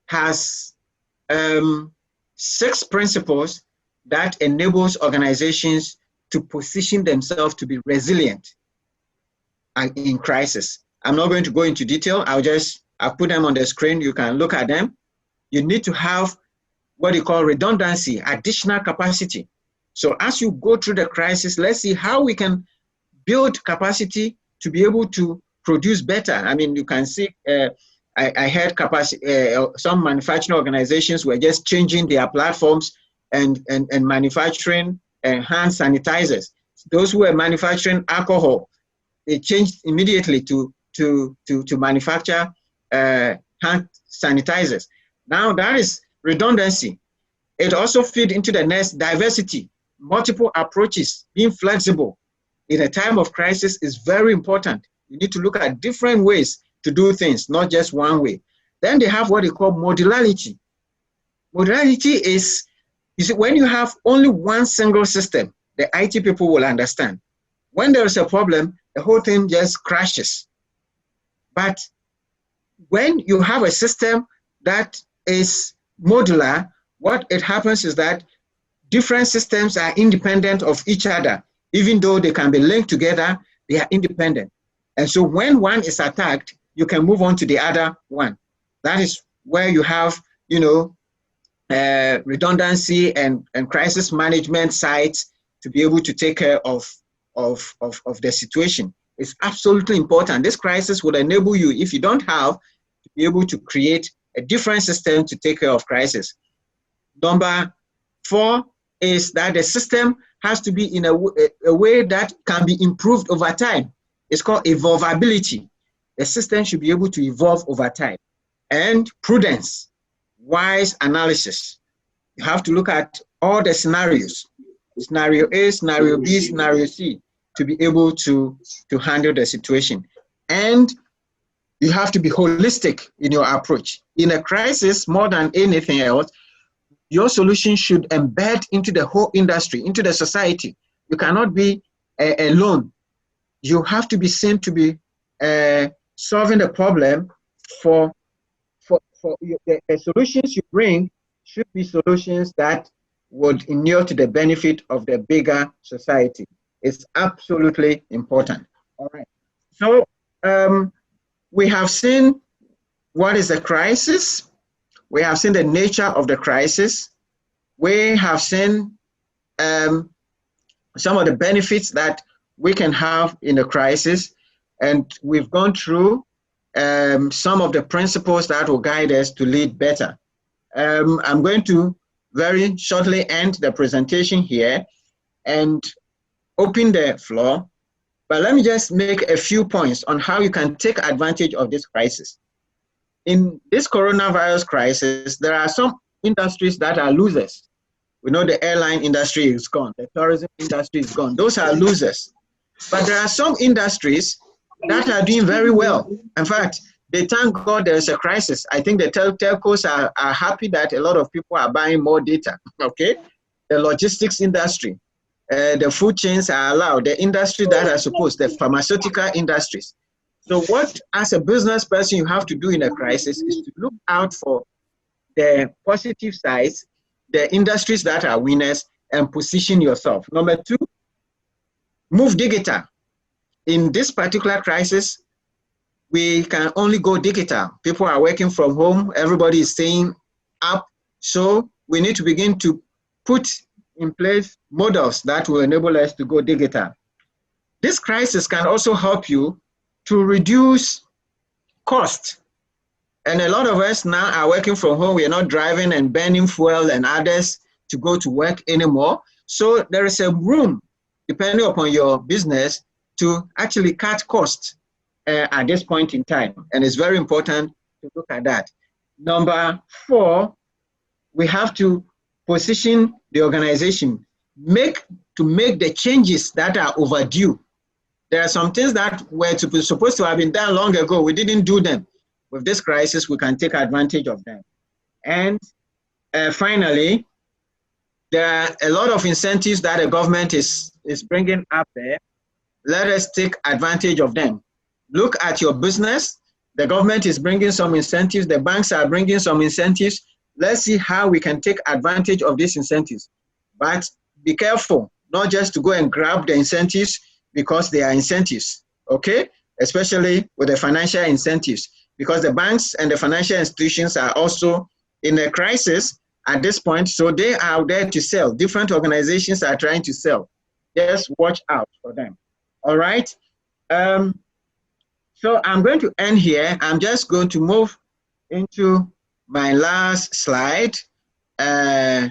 S1: has 6 principles that enables organizations to position themselves to be resilient in crisis. I'm not going to go into detail. I'll put them on the screen. You can look at them. You need to have what you call redundancy, additional capacity. So as you go through the crisis, let's see how we can build capacity to be able to produce better. I mean, you can see, I heard capacity, some manufacturing organizations were just changing their platforms and manufacturing hand sanitizers. Those who were manufacturing alcohol, they changed immediately to manufacture hand sanitizers. Now that is redundancy. It also feeds into the next, diversity, multiple approaches, being flexible in a time of crisis is very important. You need to look at different ways to do things, not just one way. Then they have what they call modularity. Modularity is, you see, when you have only one single system, the IT people will understand. When there is a problem, the whole thing just crashes. But when you have a system that is modular, what it happens is that different systems are independent of each other. Even though they can be linked together, they are independent. And so when one is attacked, you can move on to the other one. That is where you have, you know, redundancy and crisis management sites to be able to take care of the situation. It's absolutely important. This crisis will enable you, if you don't have, to be able to create a different system to take care of crisis. Number 4 is that the system has to be in a way that can be improved over time. It's called evolvability. The system should be able to evolve over time. And prudence, wise analysis. You have to look at all the scenarios. Scenario A, scenario B, scenario C, to be able to handle the situation. And you have to be holistic in your approach. In a crisis, more than anything else, your solution should embed into the whole industry, into the society. You cannot be alone. You have to be seen to be solving the problem for the solutions you bring should be solutions that would inure to the benefit of the bigger society. It's absolutely important. All right. So we have seen what is a crisis. We have seen the nature of the crisis. We have seen some of the benefits that we can have in a crisis. And we've gone through some of the principles that will guide us to lead better. I'm going to very shortly end the presentation here and open the floor. But let me just make a few points on how you can take advantage of this crisis. In this coronavirus crisis, there are some industries that are losers. We know the airline industry is gone, the tourism industry is gone. Those are losers. But there are some industries that are doing very well. In fact, they thank God there's a crisis. I think the telcos are happy that a lot of people are buying more data, okay? The logistics industry, the food chains are allowed, the industry that are supposed, the pharmaceutical industries. So what, as a business person, you have to do in a crisis is to look out for the positive sides the industries that are winners and position yourself. Number two, move digital. In this particular crisis, we can only go digital. People are working from home, everybody is staying up, so we need to begin to put in place models that will enable us to go digital. This crisis can also help you to reduce cost. And a lot of us now are working from home. We are not driving and burning fuel and others to go to work anymore. So there is a room, depending upon your business, to actually cut costs at this point in time. And it's very important to look at that. Number four, we have to position the organization, make the changes that are overdue. There are some things that were supposed to have been done long ago. We didn't do them. With this crisis, we can take advantage of them. And finally, there are a lot of incentives that the government is bringing up there. Let us take advantage of them. Look at your business. The government is bringing some incentives. The banks are bringing some incentives. Let's see how we can take advantage of these incentives. But be careful, not just to go and grab the incentives because they are incentives, okay? Especially with the financial incentives, because the banks and the financial institutions are also in a crisis at this point, so they are there to sell. Different organizations are trying to sell. Just watch out for them, all right? So I'm going to end here. I'm just going to move into my last slide. I'm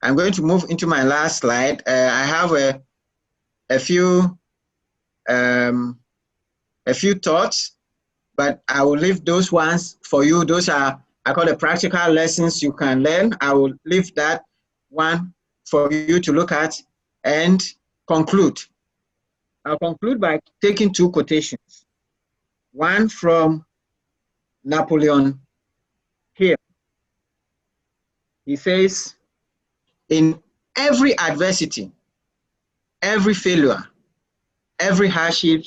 S1: going to move into my last slide. I have a few thoughts, but I will leave those ones for you. Those are, I call it practical lessons you can learn. I will leave that one for you to look at and conclude. I'll conclude by taking two quotations. One from Napoleon Hill. He says, in every adversity, every failure, every hardship,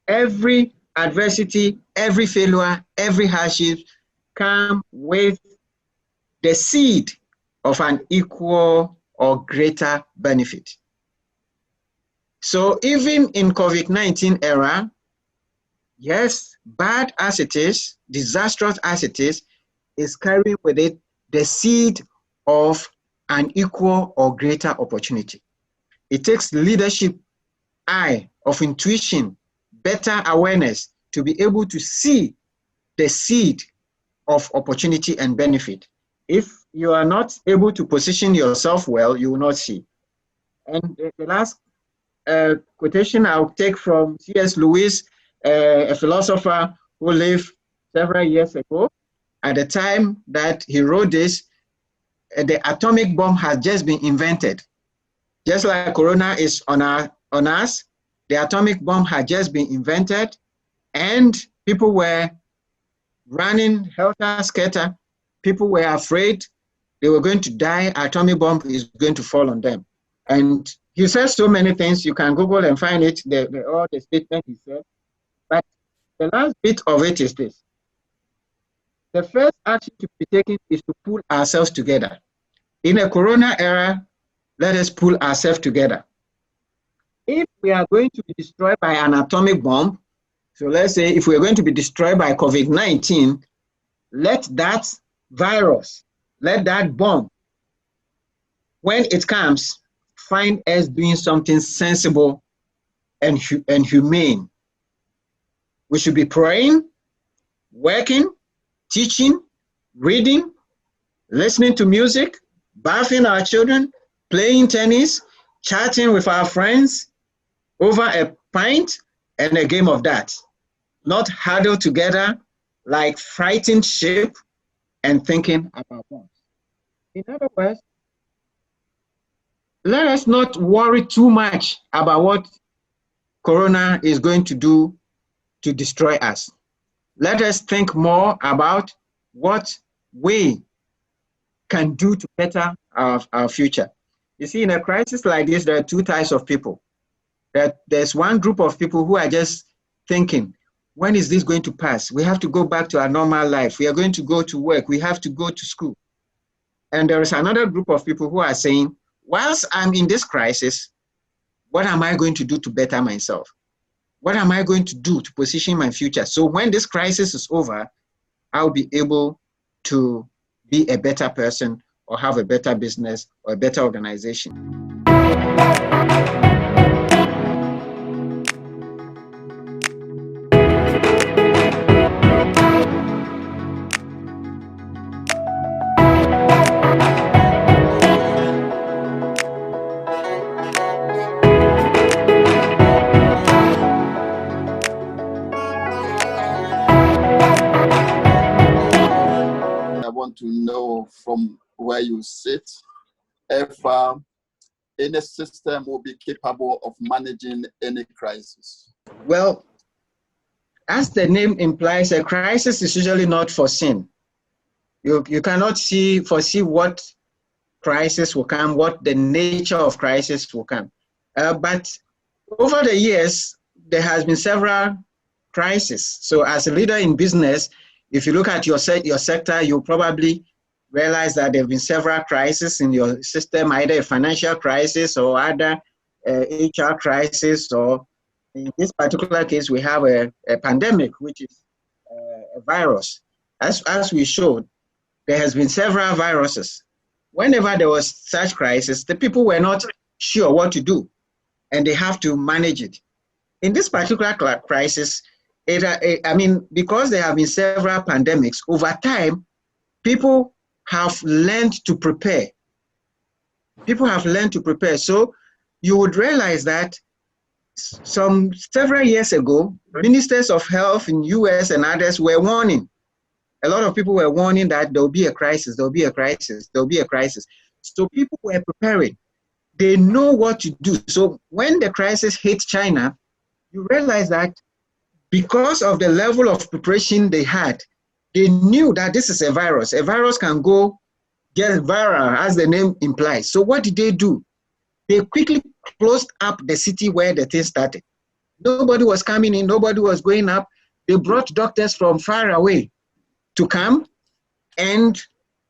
S1: every adversity, every failure, every hardship come with the seed of an equal or greater benefit. So even in COVID-19 era, yes, bad as it is, disastrous as it is carrying with it the seed of an equal or greater opportunity. It takes leadership, eye of intuition, better awareness to be able to see the seed of opportunity and benefit. If you are not able to position yourself well, you will not see. And the last quotation I'll take from C.S. Lewis, a philosopher who lived several years ago. At the time that he wrote this, the atomic bomb had just been invented. Just like Corona is on us, the atomic bomb had just been invented, and people were running helter-skelter. People were afraid they were going to die. Atomic bomb is going to fall on them. And he says so many things. You can Google and find it, all the statement he said. But the last bit of it is this. The first action to be taken is to pull ourselves together. In a Corona era, let us pull ourselves together. If we are going to be destroyed by an atomic bomb, so let's say if we're going to be destroyed by COVID-19, let that virus, let that bomb, when it comes, find us doing something sensible and humane. We should be praying, working, teaching, reading, listening to music, bathing our children, playing tennis, chatting with our friends over a pint and a game of darts. Not huddled together like frightened sheep and thinking about bombs. In other words, let us not worry too much about what Corona is going to do to destroy us. Let us think more about what we can do to better our future. You see, in a crisis like this, there are two types of people. There's one group of people who are just thinking, when is this going to pass? We have to go back to our normal life. We are going to go to work. We have to go to school. And there is another group of people who are saying, whilst I'm in this crisis, what am I going to do to better myself? What am I going to do to position my future? So when this crisis is over, I'll be able to be a better person or have a better business or a better organization.
S2: To know from where you sit if any system will be capable of managing any crisis.
S1: Well, as the name implies, a crisis is usually not foreseen. You cannot foresee what crisis will come, what the nature of crisis will come. But over the years, there has been several crises. So as a leader in business, if you look at your sector, you'll probably realize that there have been several crises in your system, either a financial crisis or other HR crisis, or in this particular case, we have a pandemic, which is a virus. As we showed, there has been several viruses. Whenever there was such crisis, the people were not sure what to do, and they have to manage it. In this particular crisis, because there have been several pandemics, over time, people have learned to prepare. People have learned to prepare. So you would realize that several years ago, ministers of health in US and others were warning. A lot of people were warning that there will be a crisis, there will be a crisis, there will be a crisis. So people were preparing. They know what to do. So when the crisis hit China, you realize that because of the level of preparation they had, they knew that this is a virus. A virus can get viral, as the name implies. So what did they do? They quickly closed up the city where the thing started. Nobody was coming in, nobody was going up. They brought doctors from far away to come and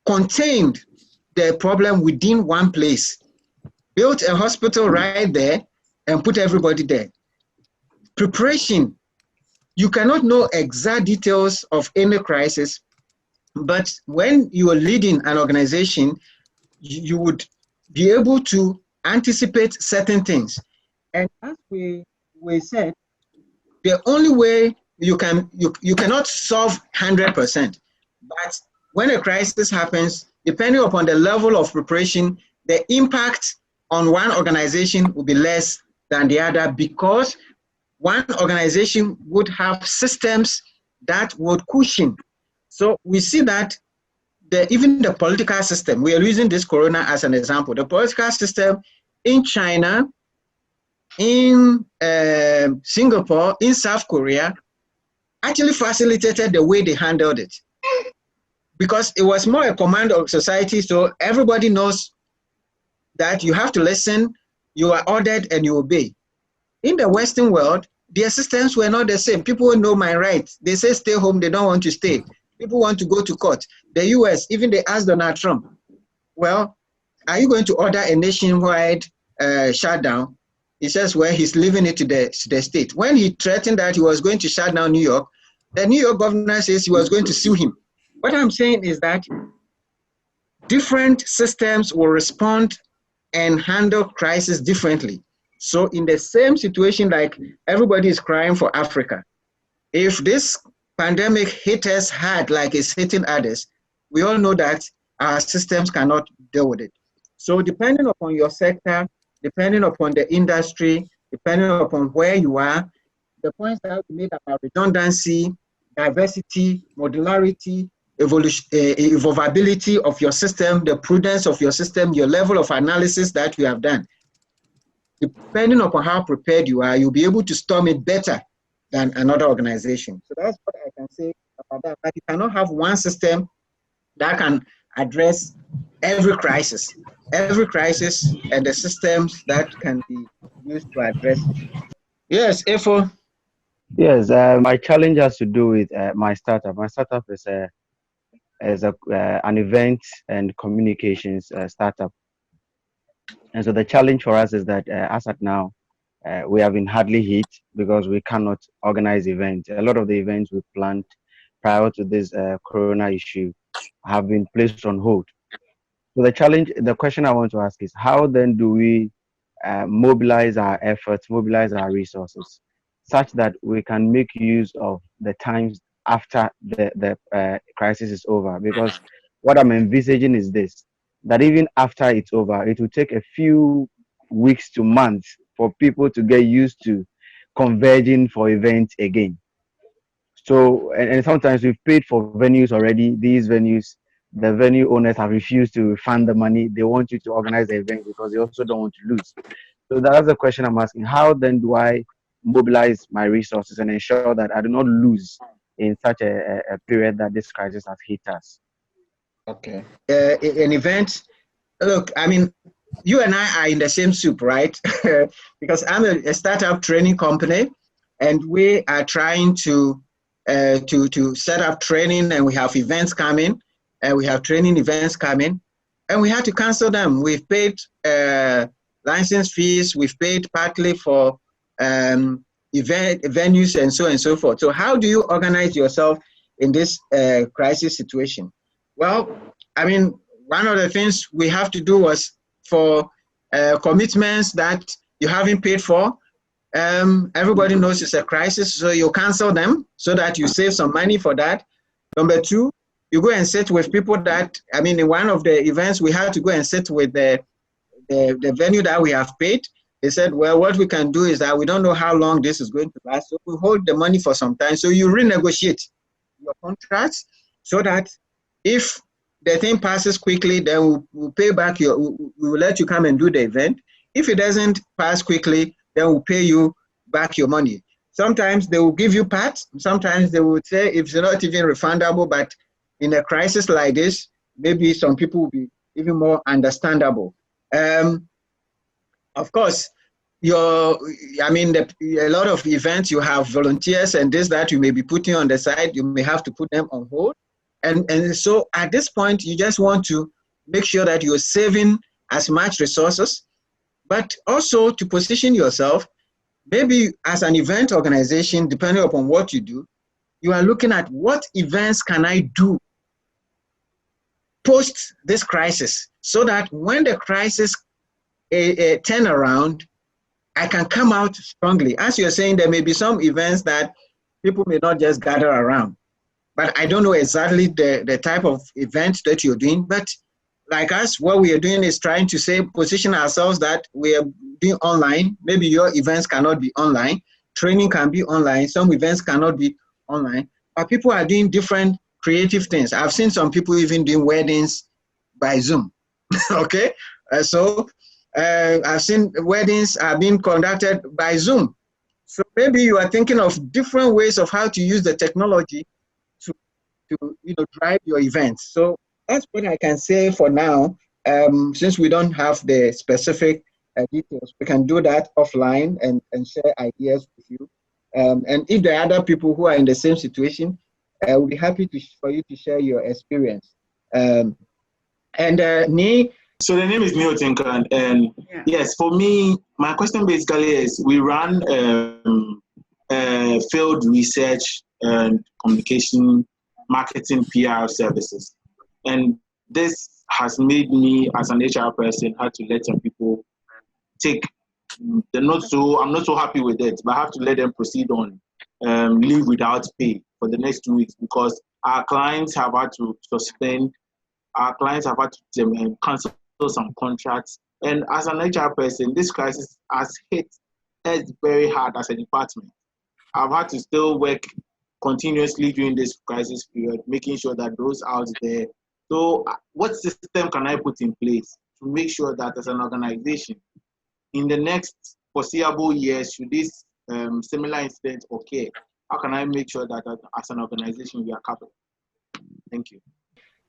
S1: contained the problem within one place. Built a hospital right there and put everybody there. Preparation. You cannot know exact details of any crisis, but when you are leading an organization, you would be able to anticipate certain things. And as we said, the only way you cannot solve 100%, but when a crisis happens, depending upon the level of preparation, the impact on one organization will be less than the other, because one organization would have systems that would cushion. So we see that even the political system, we are using this corona as an example, the political system in China, in Singapore, in South Korea, actually facilitated the way they handled it. Because it was more a command of society, so everybody knows that you have to listen, you are ordered, and you obey. In the Western world, their systems were not the same. People know my rights. They say stay home, they don't want to stay. People want to go to court. The US, even they asked Donald Trump, well, are you going to order a nationwide shutdown? He says, well, he's leaving it to the state. When he threatened that he was going to shut down New York, the New York governor says he was going to sue him. What I'm saying is that different systems will respond and handle crisis differently. So in the same situation, like everybody is crying for Africa, if this pandemic hit us hard like it's hitting others, we all know that our systems cannot deal with it. So depending upon your sector, depending upon the industry, depending upon where you are, the points that we made about redundancy, diversity, modularity, evolvability of your system, the prudence of your system, your level of analysis that we have done, depending upon how prepared you are, you'll be able to storm it better than another organization. So that's what I can say about that. But you cannot have one system that can address every crisis and the systems that can be used to address it. Yes, Efo.
S3: Yes, my challenge has to do with my startup. My startup is a as an event and communications startup. And so the challenge for us is that as at now, we have been hardly hit because we cannot organize events. A lot of the events we planned prior to this corona issue have been placed on hold. So the question I want to ask is, how then do we mobilize our efforts, mobilize our resources, such that we can make use of the times after the crisis is over? Because what I'm envisaging is this, that even after it's over, it will take a few weeks to months for people to get used to converging for events again. So, and sometimes we've paid for venues already. These venues, the venue owners have refused to refund the money. They want you to organize the event because they also don't want to lose. So that's the question I'm asking. How then do I mobilize my resources and ensure that I do not lose in such a period that this crisis has hit us?
S1: Okay. An event, look, I mean, you and I are in the same soup, right? Because I'm a startup training company, and we are trying to set up training, and we have events coming, and we have training events coming, and we had to cancel them. We've paid license fees, we've paid partly for event venues and so forth. So how do you organize yourself in this crisis situation? Well, I mean, one of the things we have to do was for commitments that you haven't paid for. Everybody knows it's a crisis, so you cancel them so that you save some money for that. Number two, you go and sit with people that, I mean, in one of the events, we had to go and sit with the venue that we have paid. They said, well, what we can do is that we don't know how long this is going to last, so we hold the money for some time. So you renegotiate your contracts so that if the thing passes quickly, then we'll pay back we will let you come and do the event. If it doesn't pass quickly, then we'll pay you back your money. Sometimes they will give you parts. Sometimes they will say it's not even refundable, but in a crisis like this, maybe some people will be even more understandable. Of course, a lot of events, you have volunteers and this, that you may be putting on the side, you may have to put them on hold. And so at this point, you just want to make sure that you're saving as much resources, but also to position yourself, maybe as an event organization, depending upon what you do, you are looking at what events can I do post this crisis, so that when the crisis turn around, I can come out strongly. As you're saying, there may be some events that people may not just gather around, but I don't know exactly the type of event that you're doing. But like us, what we are doing is trying to say, position ourselves that we are doing online. Maybe your events cannot be online. Training can be online. Some events cannot be online. But people are doing different creative things. I've seen some people even doing weddings by Zoom. Okay? So I've seen weddings are being conducted by Zoom. So maybe you are thinking of different ways of how to use the technology to drive your events. So that's what I can say for now. Since we don't have the specific details, we can do that offline and share ideas with you. And if there are other people who are in the same situation, we'll be happy for you to share your experience. Nee.
S4: So the name is Neo Tinkan, and yes, for me, my question basically is, we run field research and communication, marketing, PR services, and this has made me, as an HR person, have to let some people take I'm not so happy with it, but I have to let them proceed on leave without pay for the next 2 weeks, because our clients have had to suspend, our clients have had to cancel some contracts. And as an HR person, this crisis has hit us very hard as a department. I've had to still work continuously during this crisis period, making sure that those out there. So what system can I put in place to make sure that as an organization, in the next foreseeable years, should this similar incident occur, how can I make sure that as an organization we are covered? Thank you.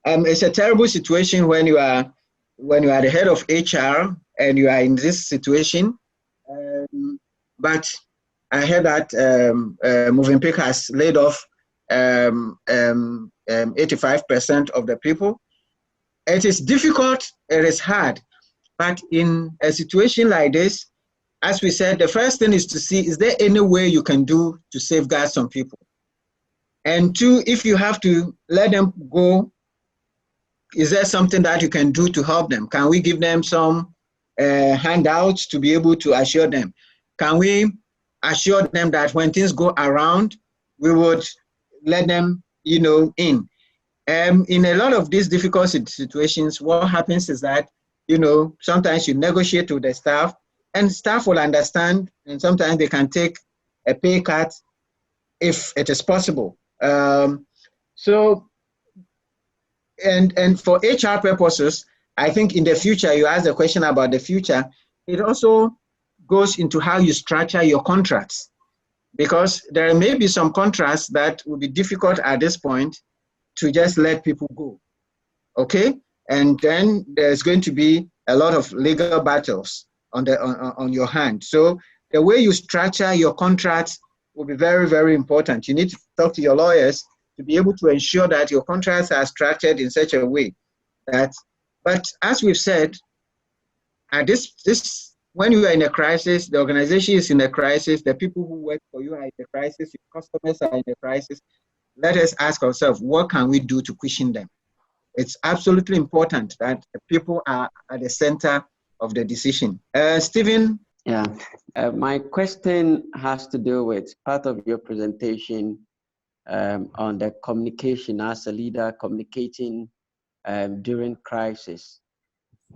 S1: It's a terrible situation when you are the head of HR and you are in this situation. But I heard that Movenpick has laid off 85% of the people. It is difficult, it is hard, but in a situation like this, as we said, the first thing is to see, is there any way you can do to safeguard some people? And two, if you have to let them go, is there something that you can do to help them? Can we give them some handouts to be able to assure them? Can we assure them that when things go around, we would let them, in? In a lot of these difficult situations, what happens is that, sometimes you negotiate with the staff, and staff will understand, and sometimes they can take a pay cut if it is possible. So, and for HR purposes, I think in the future, you asked the question about the future, it also goes into how you structure your contracts, because there may be some contracts that will be difficult at this point to just let people go, okay? And then there's going to be a lot of legal battles on your hand. So the way you structure your contracts will be very, very important. You need to talk to your lawyers to be able to ensure that your contracts are structured in such a way that, but as we've said, at when you are in a crisis, the organization is in a crisis, the people who work for you are in a crisis, your customers are in a crisis. Let us ask ourselves, what can we do to cushion them? It's absolutely important that the people are at the center of the decision. Stephen?
S5: Yeah, my question has to do with part of your presentation on the communication as a leader, communicating during crisis.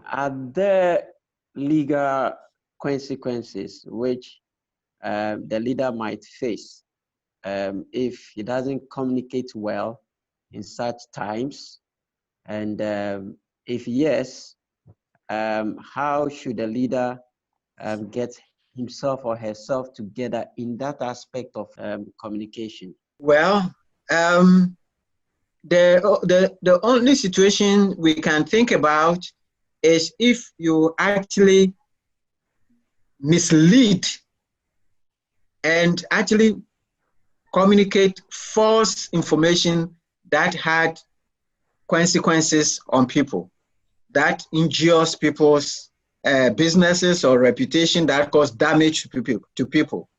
S5: Are there legal consequences which the leader might face if he doesn't communicate well in such times? And if yes, how should a leader get himself or herself together in that aspect of communication?
S1: Well, the only situation we can think about is if you actually mislead and actually communicate false information that had consequences on people, that injures people's businesses or reputation, that cause damage to people.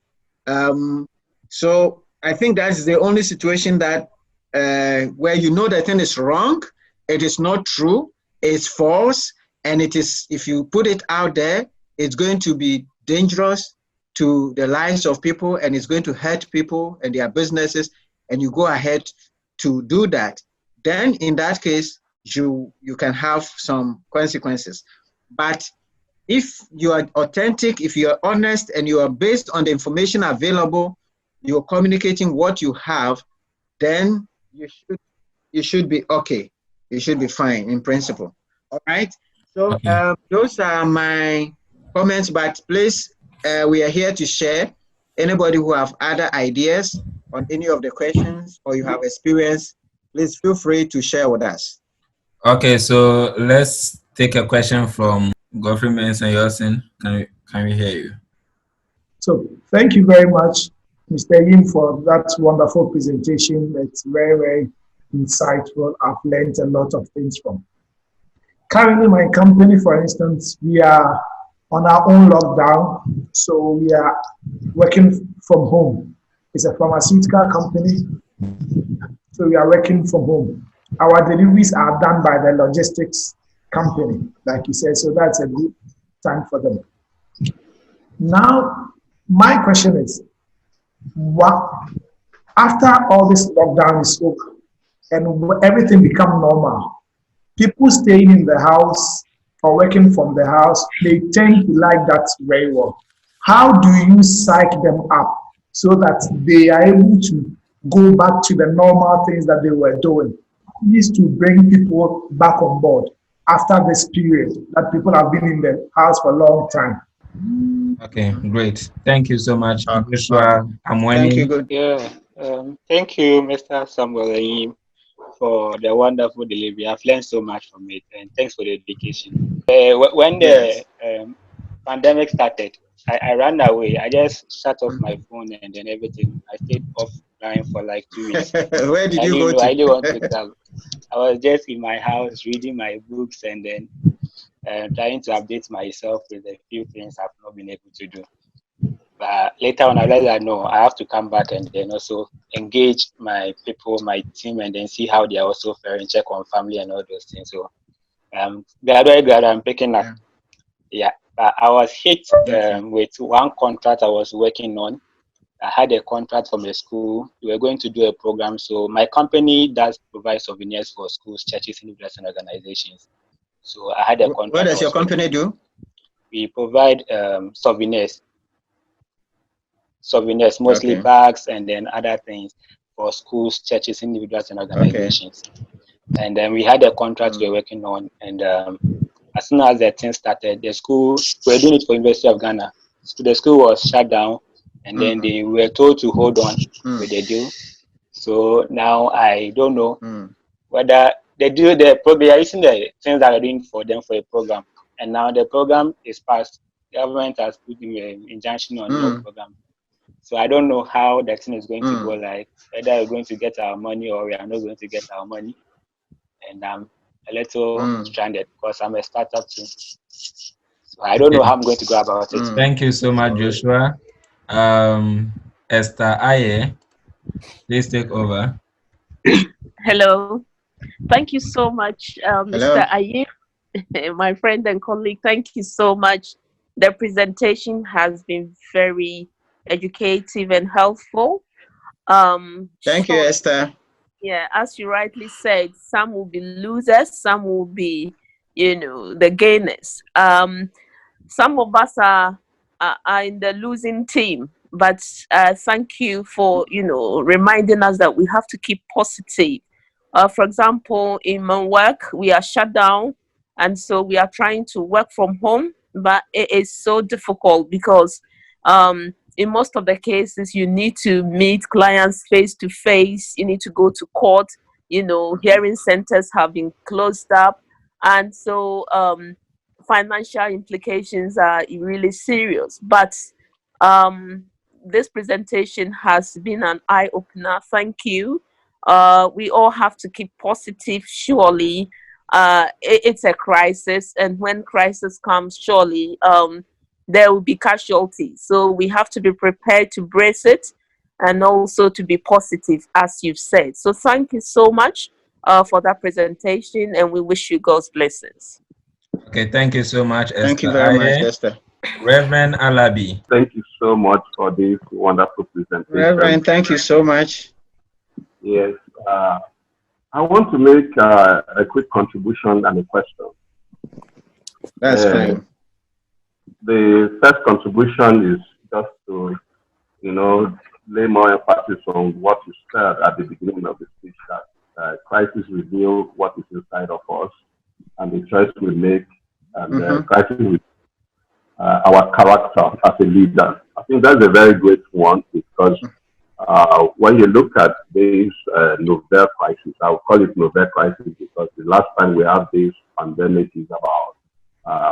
S1: So I think that's the only situation that where the thing is wrong, it is not true, it's false, and it is, if you put it out there, it's going to be dangerous to the lives of people, and it's going to hurt people and their businesses, and you go ahead to do that. Then in that case, you can have some consequences. But if you are authentic, if you are honest, and you are based on the information available, you're communicating what you have, then you should be okay. You should be fine in principle. All right. So okay. Those are my comments, but please, we are here to share. Anybody who have other ideas on any of the questions or you have experience, please feel free to share with us.
S6: Okay, so let's take a question from Godfrey Mensah-Yosin. Can we hear you?
S7: So thank you very much, Mr. Yim, for that wonderful presentation. It's very, very insightful. I've learned a lot of things from. Currently, my company, for instance, we are on our own lockdown, so we are working from home. It's a pharmaceutical company, so we are working from home. Our deliveries are done by the logistics company, like you said, so that's a good time for them. Now, my question is, what after all this lockdown is over and everything become normal, people staying in the house or working from the house, they tend to like that very well. How do you psych them up so that they are able to go back to the normal things that they were doing? Is to bring people back on board after this period that people have been in the house for a long time.
S6: Okay, great. Thank you so much, Joshua.
S1: Thank you. Good.
S8: Yeah. Thank you, Mr. Samuel, for the wonderful delivery. I've learned so much from it, and thanks for the dedication. When the pandemic started, I ran away. I just shut off my phone and then everything. I stayed off flying for like 2 weeks.
S1: Where did
S8: I
S1: you
S8: didn't
S1: go
S8: know. I didn't want to
S1: to?
S8: travel. I was just in my house reading my books and then trying to update myself with a few things I've not been able to do. But later on, I realized that no, I have to come back and then also engage my people, my team, and then see how they are also faring, check on family and all those things. So gradually, I'm picking up. Yeah, but I was hit with one contract I was working on. I had a contract from a school. We were going to do a program. So my company does provide souvenirs for schools, churches, individuals, and organizations. So I had a contract.
S1: What does your company do?
S8: We provide souvenirs, mostly bags and then other things for schools, churches, individuals, and organizations. And then we had a contract we were working on. And as soon as the thing started, the school, we were doing it for University of Ghana. So the school was shut down. And then they were told to hold on with the deal. So now I don't know whether they do they are using the things that are doing for them for a program. And now the program is passed. The government has put an injunction on no program. So I don't know how the thing is going to go, like whether we're going to get our money or we are not going to get our money. And I'm a little stranded because I'm a startup too. So I don't know how I'm going to go about it.
S6: Thank you so much, Joshua. Esther Aye, please take over.
S9: Hello. Thank you so much, Mr. Aye, my friend and colleague. Thank you so much. The presentation has been very educative and helpful.
S1: Thank you, Esther.
S9: Yeah, as you rightly said, some will be losers, some will be, the gainers. Some of us are in the losing team, but thank you for, reminding us that we have to keep positive. For example, in my work, we are shut down, and so we are trying to work from home, but it is so difficult because in most of the cases, you need to meet clients face to face. You need to go to court. Hearing centers have been closed up. And so financial implications are really serious. But this presentation has been an eye-opener. Thank you. We all have to keep positive, surely. It's a crisis. And when crisis comes, surely, there will be casualties. So we have to be prepared to brace it and also to be positive, as you've said. So thank you so much for that presentation, and we wish you God's blessings.
S6: Okay, thank you so much, Esther.
S1: Thank you very much, Esther.
S6: Reverend Alabi.
S10: Thank you so much for this wonderful presentation.
S1: Reverend, thank you so much.
S10: Yes, I want to make a quick contribution and a question.
S1: That's fine.
S10: The first contribution is just to, lay more emphasis on what you said at the beginning of the speech, that crisis reveal what is inside of us and the choice we make, and crisis reveal our character as a leader. I think that's a very great one because when you look at this novel crisis, I will call it novel crisis because the last time we had this pandemic is about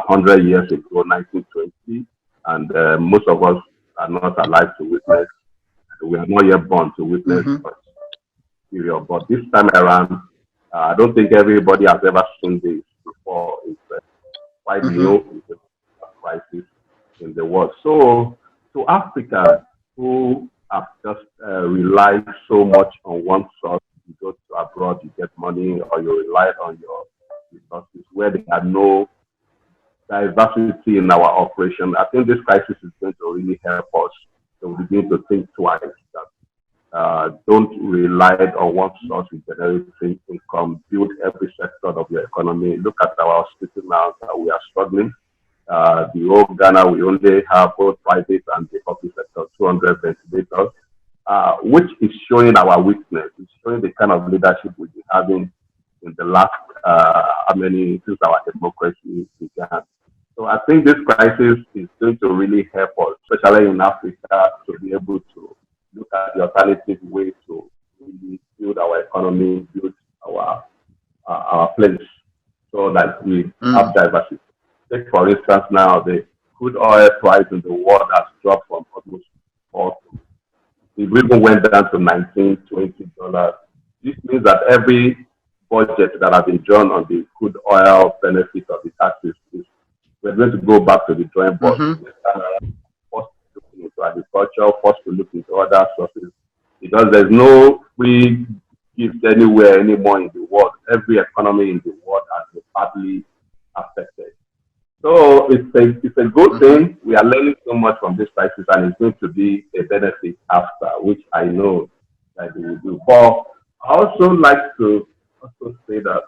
S10: 100 years ago, 1920, and most of us are not alive to witness. We are not yet born to witness such period. But this time around, I don't think everybody has ever seen this before. It's quite new. It's a crisis in the world. So, to Africa, who have just relied so much on one source, you go to abroad, you get money, or you rely on your resources, where there are no diversity in our operation. I think this crisis is going to really help us to begin to think twice. That don't rely on one source to generate income, build every sector of your economy. Look at our hospital now that we are struggling. The old Ghana, we only have both private and the public sector, 200 ventilators, which is showing our weakness. It's showing the kind of leadership we've been having in the last, since our democracy began. So I think this crisis is going to really help us, especially in Africa, to be able to look at the alternative way to really build our economy, build our place, so that we have diversity. Take, for instance, now the crude oil price in the world has dropped from almost $4 it even went down to $19, $20. This means that every budget that has been drawn on the crude oil benefit of the taxes we're going to go back to the drawing board. First to look into agriculture, first to look into other sources, because there's no free gift anywhere anymore in the world. Every economy in the world has been badly affected. So it's a good thing. We are learning so much from this crisis, and it's going to be a benefit after, which I know that we will do. But I also like to also say that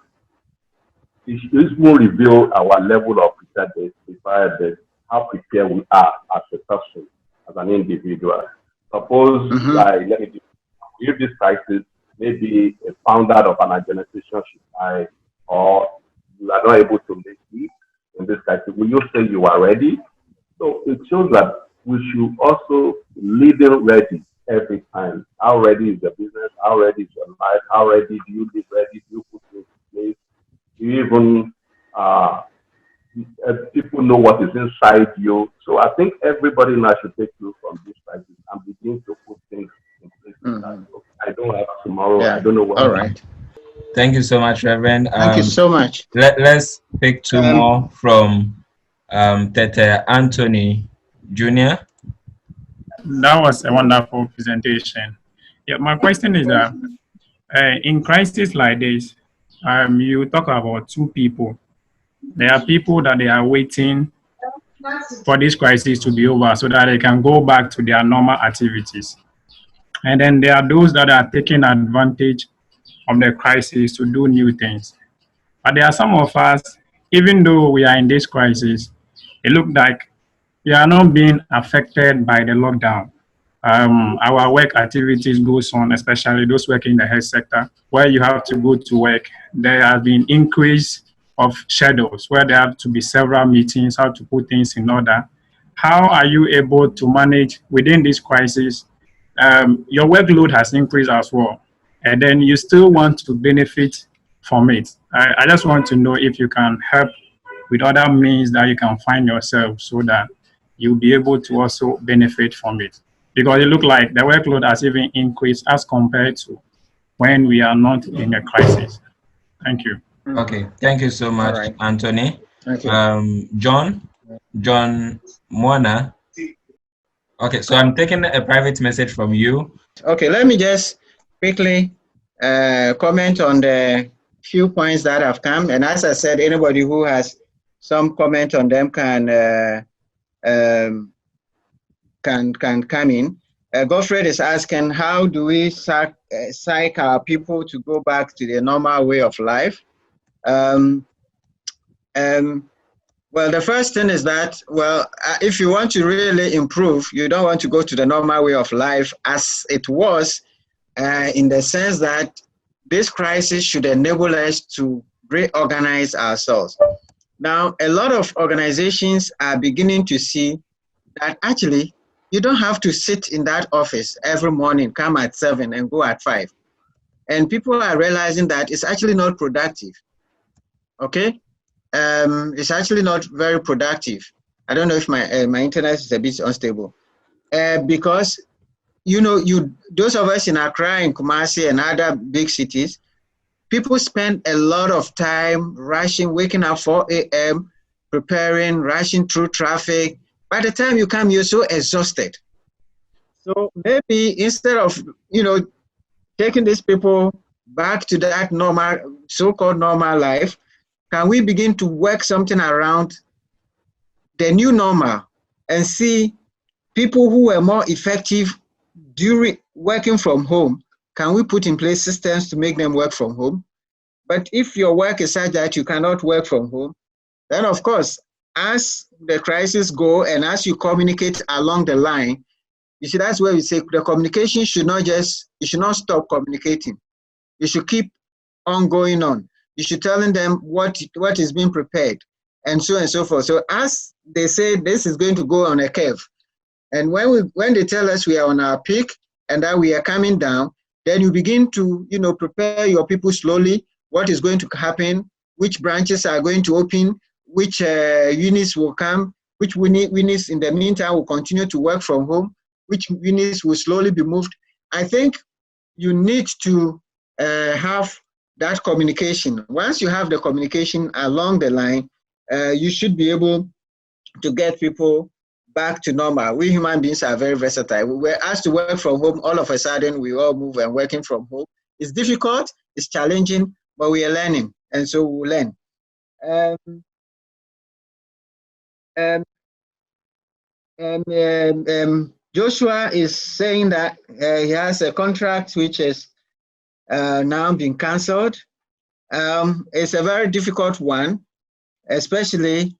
S10: this will reveal our level of preparedness, how prepared we are as a person, as an individual. Suppose, like, let me do, if this crisis, maybe a founder of an organization should die, or you are not able to make it in this crisis, will you say you are ready? So it shows that we should also lead ready every time. How ready is your business? How ready is your life? How ready do you live ready? Do you put things in place? Do you even people know what is inside you? So I think everybody now should take clue from this crisis and begin to put things in place. I don't have tomorrow. I don't know what.
S1: All right.
S6: Thank you so much, Reverend.
S1: Thank you so much.
S6: Let's pick two more from Tete Anthony Jr.
S11: That was a wonderful presentation. Yeah, my question is that in crisis like this, you talk about two people. There are people that they are waiting for this crisis to be over so that they can go back to their normal activities. And then there are those that are taking advantage of the crisis to do new things. But there are some of us, even though we are in this crisis, it looks like we are not being affected by the lockdown. Our work activities goes on, especially those working in the health sector, where you have to go to work. There has been increase of schedules where there have to be several meetings, how to put things in order. How are you able to manage within this crisis? Your workload has increased as well, and then you still want to benefit from it. I just want to know if you can help with other means that you can find yourself so that you'll be able to also benefit from it. Because it looks like the workload has even increased as compared to when we are not in a crisis. Thank you.
S6: Okay, thank you so much, Anthony.
S1: Thank you.
S6: John Mwana. Okay, so I'm taking a private message from you.
S1: Okay, let me just quickly comment on the few points that have come. And as I said, anybody who has some comment on them can come in. Godfred is asking, how do we psych our people to go back to their normal way of life? Well, the first thing is that, if you want to really improve, you don't want to go to the normal way of life as it was, in the sense that this crisis should enable us to reorganize ourselves. Now, a lot of organizations are beginning to see that actually, you don't have to sit in that office every morning, come at 7 and go at 5. And people are realizing that it's actually not productive. Okay? It's actually not very productive. I don't know if my internet is a bit unstable. Because, those of us in Accra and Kumasi and other big cities, people spend a lot of time rushing, waking up 4 a.m., preparing, rushing through traffic. By the time you come, you're so exhausted. So maybe instead of, taking these people back to that normal, so-called normal life, can we begin to work something around the new normal and see people who were more effective during working from home? Can we put in place systems to make them work from home? But if your work is such that you cannot work from home, then of course, as the crisis go and as you communicate along the line, you see, that's where we say the communication should not stop communicating. You should keep on going on. You should telling them what is being prepared and so on and so forth. So as they say, this is going to go on a curve. And when they tell us we are on our peak and that we are coming down, then you begin to, prepare your people slowly, what is going to happen, which branches are going to open, which units will come, which units in the meantime will continue to work from home. which units will slowly be moved. I think you need to have that communication. Once you have the communication along the line, you should be able to get people back to normal. We human beings are very versatile. We were asked to work from home. All of a sudden, we all move and working from home. It's difficult, it's challenging, but we are learning, and so we'll learn. Joshua is saying that he has a contract which is now been cancelled. It's a very difficult one, especially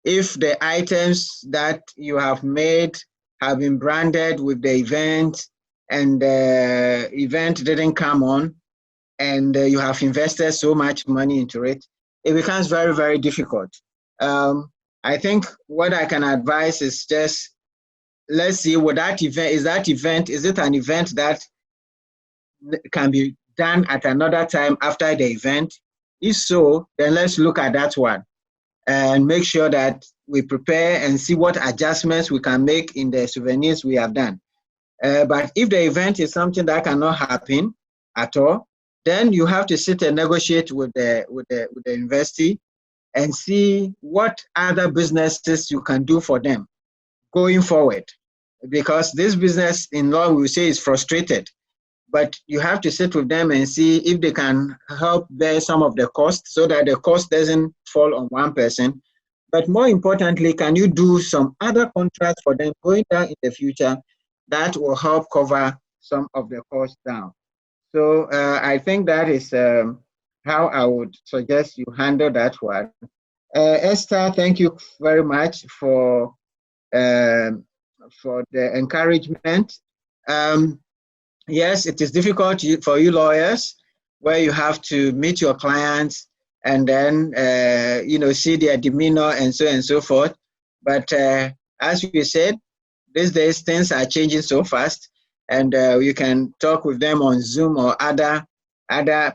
S1: if the items that you have made have been branded with the event and the event didn't come on, and you have invested so much money into it, it becomes very, very difficult. I think what I can advise is just, let's see what that event, is it an event that can be done at another time after the event? If so, then let's look at that one and make sure that we prepare and see what adjustments we can make in the souvenirs we have done. But if the event is something that cannot happen at all, then you have to sit and negotiate with the university and see what other businesses you can do for them going forward. Because this business in law, we say, is frustrated. But you have to sit with them and see if they can help bear some of the cost so that the cost doesn't fall on one person. But more importantly, can you do some other contracts for them going down in the future that will help cover some of the costs down? So I think that is how I would suggest you handle that one. Esther, thank you very much for the encouragement. Yes, it is difficult for you lawyers, where you have to meet your clients and then see their demeanor and so forth. But as we said, these days things are changing so fast, and you can talk with them on Zoom or other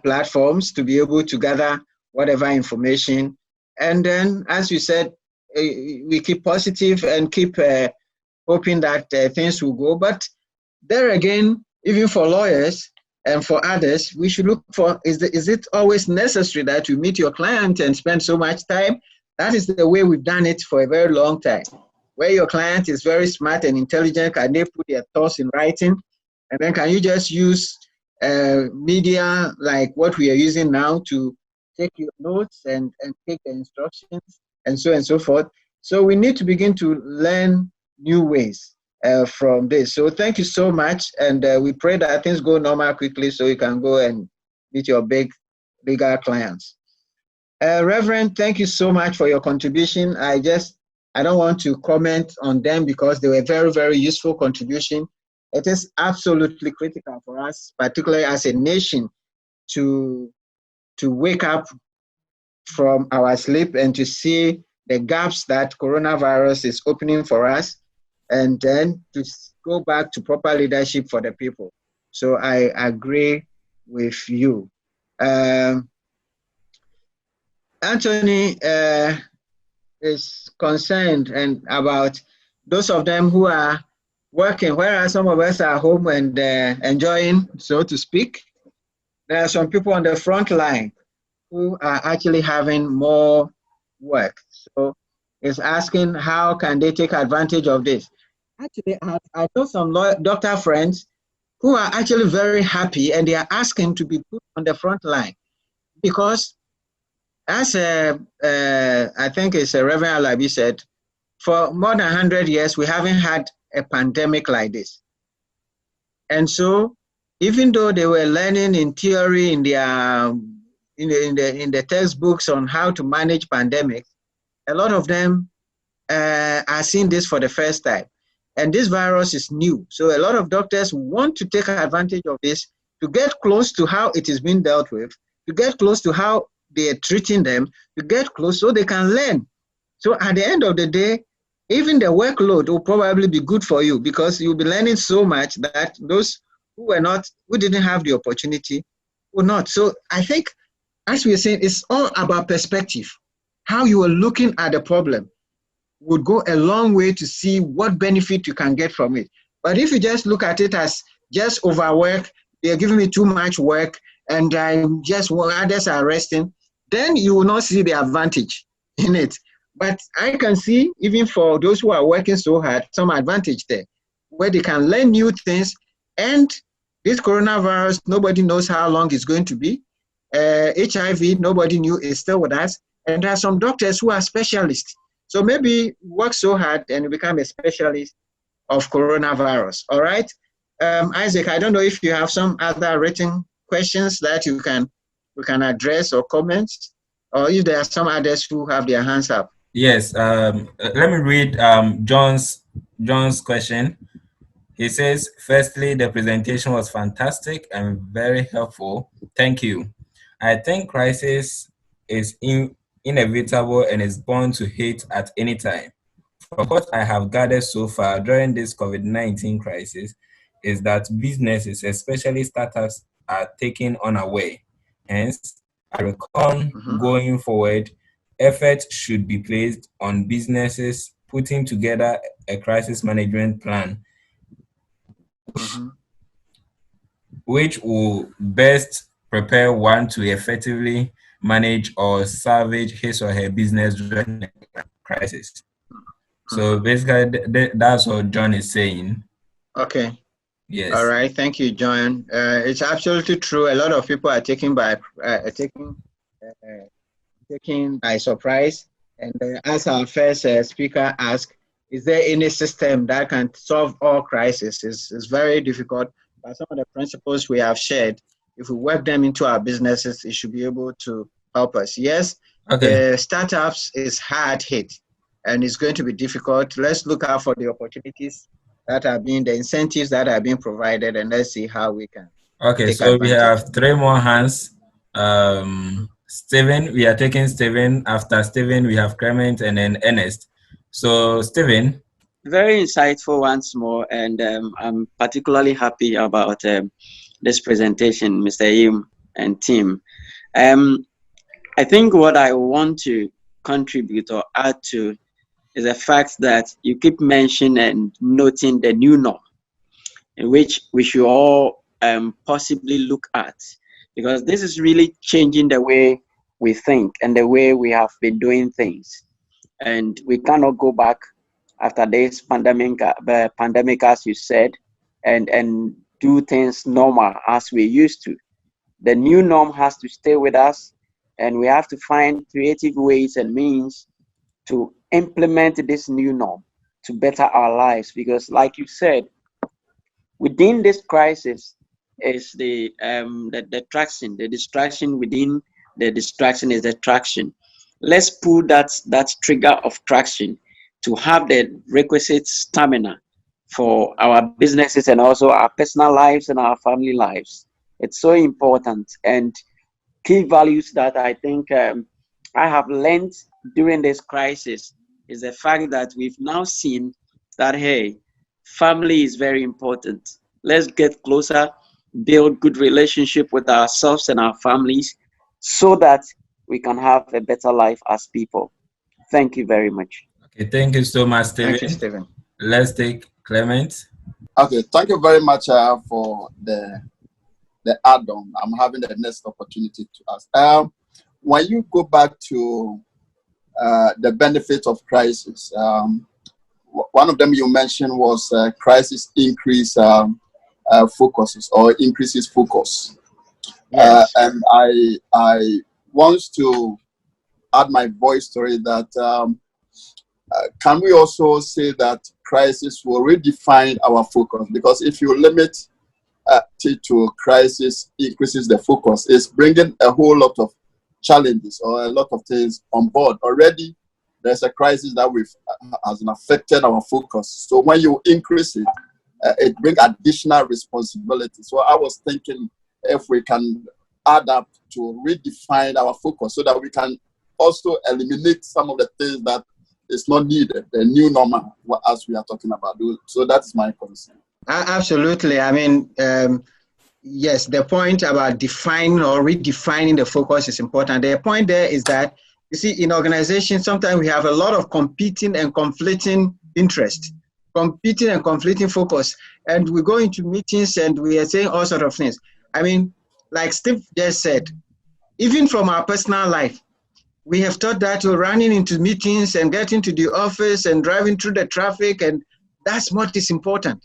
S1: platforms to be able to gather whatever information. And then, as we said, we keep positive and keep hoping that things will go. But there again, even for lawyers and for others, we should look for, is it always necessary that you meet your client and spend so much time? That is the way we've done it for a very long time. Where your client is very smart and intelligent, can they put their thoughts in writing? And then can you just use media like what we are using now to take your notes and take the instructions and so forth. So we need to begin to learn new ways from this. So thank you so much, and we pray that things go normal quickly so you can go and meet your bigger clients. Reverend, thank you so much for your contribution. I don't want to comment on them because they were very, very useful contribution. It is absolutely critical for us, particularly as a nation, to wake up from our sleep and to see the gaps that coronavirus is opening for us, and then to go back to proper leadership for the people. So I agree with you. Anthony is concerned about those of them who are working, whereas some of us are home and enjoying, so to speak. There are some people on the front line who are actually having more work. So it's asking how can they take advantage of this. Actually, I know some doctor friends who are actually very happy, and they are asking to be put on the front line because, as I think it's Reverend Alabi said, for more than 100 years, we haven't had a pandemic like this. And so, even though they were learning in theory in their in the textbooks on how to manage pandemics, a lot of them are seeing this for the first time. And this virus is new. So a lot of doctors want to take advantage of this to get close to how it is being dealt with, to get close to how they are treating them, to get close so they can learn. So at the end of the day, even the workload will probably be good for you because you'll be learning so much that those who didn't have the opportunity will not. So I think, as we are saying, it's all about perspective. How you are looking at the problem would go a long way to see what benefit you can get from it. But if you just look at it as just overwork, they're giving me too much work, and others are resting, then you will not see the advantage in it. But I can see, even for those who are working so hard, some advantage there, where they can learn new things. And this coronavirus, nobody knows how long it's going to be. HIV, nobody knew, is still with us. And there are some doctors who are specialists. So maybe work so hard and become a specialist of coronavirus. All right. Isaac, I don't know if you have some other written questions that we can address or comments, or if there are some others who have their hands up.
S6: Yes. Let me read John's question. He says, firstly, the presentation was fantastic and very helpful. Thank you. I think crisis is inevitable and is bound to hit at any time. From what I have gathered so far during this COVID-19 crisis is that businesses, especially startups, are taken unaware. Hence, I reckon going forward, effort should be placed on businesses putting together a crisis management plan which will best prepare one to effectively manage or salvage his or her business during a crisis. So basically, that's what John is saying.
S1: Okay.
S6: Yes.
S1: All right. Thank you, John. It's absolutely true. A lot of people are taken by surprise. And as our first speaker asked, is there any system that can solve all crises? It's very difficult. But some of the principles we have shared, if we work them into our businesses, it should be able to help us. Yes, the startups is hard hit, and it's going to be difficult. Let's look out for the opportunities that are being, the incentives that are being provided, and let's see how we can.
S6: Okay, so we have 3 more hands. Stephen, we are taking Stephen. After Stephen, we have Clement and then Ernest. So, Stephen.
S12: Very insightful once more, and I'm particularly happy about this presentation, Mr. Yim and team. I think what I want to contribute or add to is the fact that you keep mentioning and noting the new norm, in which we should all possibly look at, because this is really changing the way we think and the way we have been doing things. And we cannot go back after this pandemic, as you said, and do things normal as we used to. The new norm has to stay with us, and we have to find creative ways and means to implement this new norm to better our lives. Because like you said, within this crisis is the traction, the distraction within the distraction is the traction. Let's pull that trigger of traction to have the requisite stamina for our businesses and also our personal lives and our family lives. It's so important. And key values that I think I have learned during this crisis is the fact that we've now seen that, hey, family is very important. Let's get closer, build good relationship with ourselves and our families so that we can have a better life as people. Thank you very much.
S6: Okay, thank you so much, Stephen.
S1: Thank you, Stephen.
S6: Let's take Clement.
S2: Okay, thank you very much for the add-on. I'm having the next opportunity to ask. When you go back to the benefits of crisis, one of them you mentioned was crisis increase focuses or increases focus. Yes. And I want to add my voice to it that can we also say that crisis will redefine our focus? Because if you limit it to crisis increases the focus, it's bringing a whole lot of challenges or a lot of things on board. Already, there's a crisis that has affected our focus. So when you increase it, it brings additional responsibility. So I was thinking if we can add up to redefine our focus so that we can also eliminate some of the things that is not needed, the new normal, as we are talking about. So that's my concern.
S1: Absolutely. I mean, yes, the point about defining or redefining the focus is important. The point there is that, you see, in organizations, sometimes we have a lot of competing and conflicting interests. competing and conflicting focus. And we go into meetings and we are saying all sorts of things. I mean, like Steve just said, even from our personal life, we have thought that we're running into meetings and getting to the office and driving through the traffic, and that's what is important.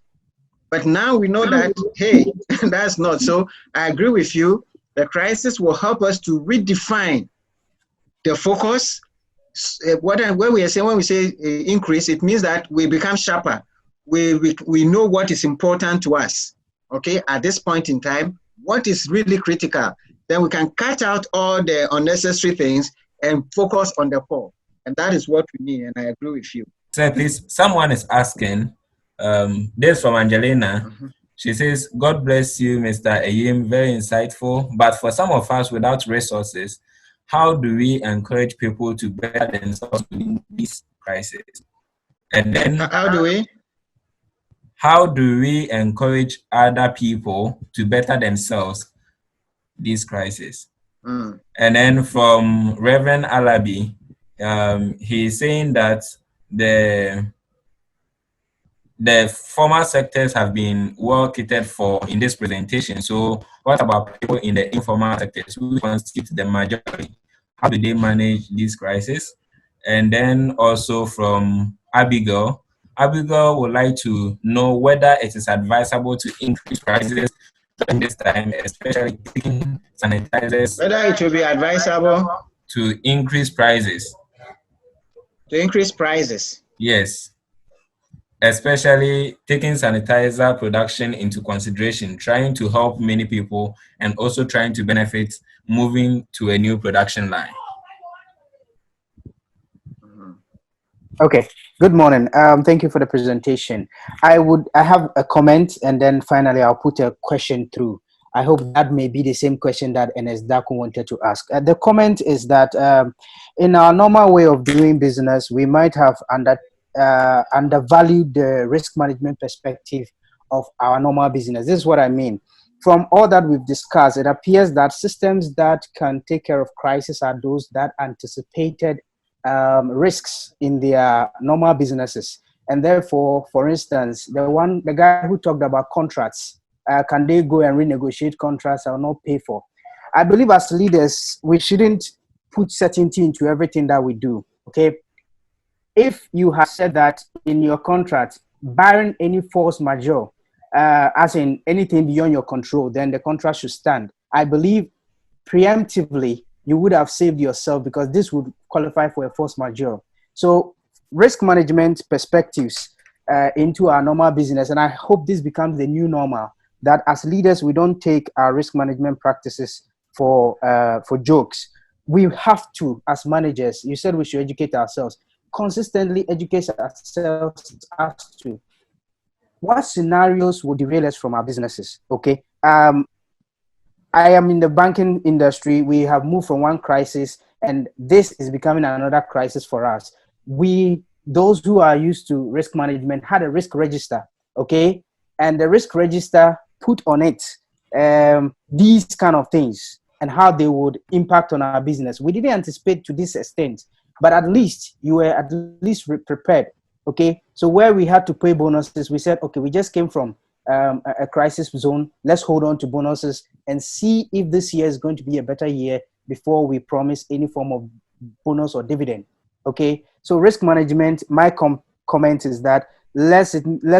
S1: But now we know that, hey, that's not. So I agree with you. The crisis will help us to redefine the focus. When we say increase, it means that we become sharper. We know what is important to us, okay, at this point in time, what is really critical. Then we can cut out all the unnecessary things and focus on the core. And that is what we need, and I agree with you.
S6: Sir, please, someone is asking, this from Angelina. She says, God bless you, Mr. Eyim, very insightful. But for some of us without resources, how do we encourage people to better themselves in this crisis? And then
S1: how do we encourage other people to better themselves this crisis? And then from Reverend Alabi, he's saying that the formal sectors have been well catered for in this presentation. So what about people in the informal sectors who constitute the majority? How do they manage this crisis? And then also from Abigail would like to know whether it is advisable to increase prices during this time, especially taking sanitizers. Whether it will be advisable
S6: to increase prices.
S1: To increase prices.
S6: Yes. Especially taking sanitizer production into consideration, trying to help many people and also trying to benefit moving to a new production line.
S13: Okay, good morning. Thank you for the presentation. I have a comment, and then finally I'll put a question through. I hope that may be the same question that NS Daku wanted to ask. The comment is that in our normal way of doing business, we might have undervalued the risk management perspective of our normal business. This is what I mean. From all that we've discussed, it appears that systems that can take care of crisis are those that anticipated risks in their normal businesses. And therefore, for instance, the guy who talked about contracts, can they go and renegotiate contracts or not pay for? I believe as leaders, we shouldn't put certainty into everything that we do, okay? If you have said that in your contract, barring any force majeure, as in anything beyond your control, then the contract should stand. I believe preemptively, you would have saved yourself because this would qualify for a force majeure. So risk management perspectives into our normal business, and I hope this becomes the new normal, that as leaders, we don't take our risk management practices for jokes. We have to, as managers, you said we should educate ourselves, consistently educate ourselves as to what scenarios would derail us from our businesses, okay? I am in the banking industry. We have moved from one crisis, and this is becoming another crisis for us. Those who are used to risk management, had a risk register, okay? And the risk register put on it these kind of things and how they would impact on our business. We didn't anticipate to this extent, but at least you were at least prepared, okay? So where we had to pay bonuses, we said, okay, we just came from a crisis zone. Let's hold on to bonuses and see if this year is going to be a better year before we promise any form of bonus or dividend, okay? So risk management, my comment is that let's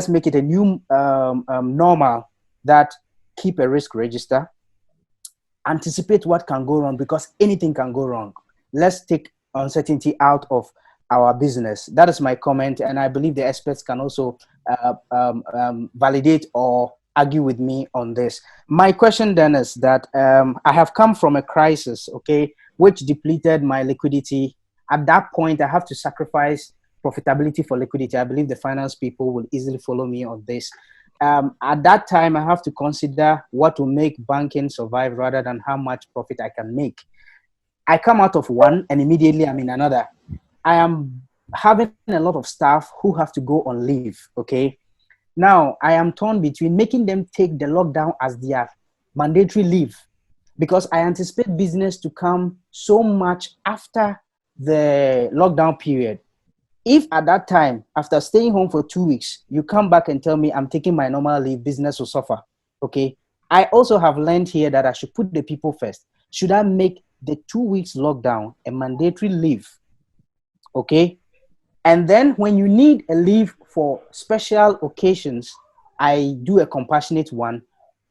S13: make it a new normal, that keep a risk register, anticipate what can go wrong because anything can go wrong. Let's take uncertainty out of our business. That is my comment, and I believe the experts can also validate or argue with me on this. My question then is that I have come from a crisis, okay, which depleted my liquidity. At that point, I have to sacrifice profitability for liquidity. I believe the finance people will easily follow me on this. At that time, I have to consider what will make banking survive rather than how much profit I can make. I come out of one and immediately I'm in another. I am having a lot of staff who have to go on leave, okay? Now, I am torn between making them take the lockdown as their mandatory leave because I anticipate business to come so much after the lockdown period. If at that time, after staying home for 2 weeks, you come back and tell me I'm taking my normal leave, business will suffer. Okay. I also have learned here that I should put the people first. Should I make the 2 weeks lockdown a mandatory leave? Okay. And then when you need a leave for special occasions, I do a compassionate one,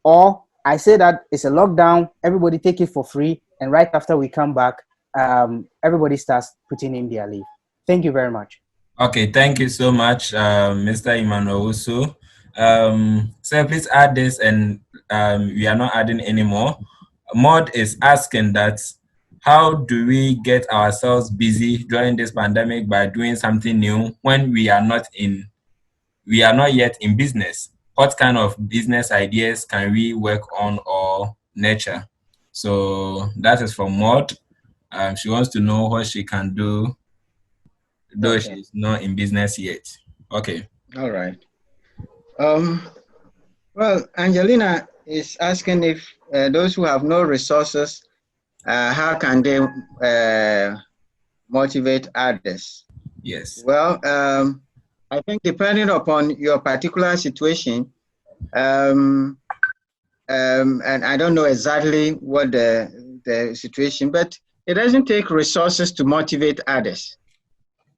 S13: or I say that it's a lockdown, everybody take it for free, and right after we come back, everybody starts putting in their leave. Thank you very much.
S6: Okay, thank you so much, Mr. Emmanuel Usu. So please add this, and we are not adding anymore. Maud is asking that, how do we get ourselves busy during this pandemic by doing something new when we are not yet in business? What kind of business ideas can we work on or nurture? So that is from Maud. She wants to know what she can do, though she's not in business yet. Okay.
S1: All right. Well, Angelina is asking if those who have no resources, how can they motivate others?
S6: Yes.
S1: Well, I think depending upon your particular situation, and I don't know exactly what the situation, but it doesn't take resources to motivate others.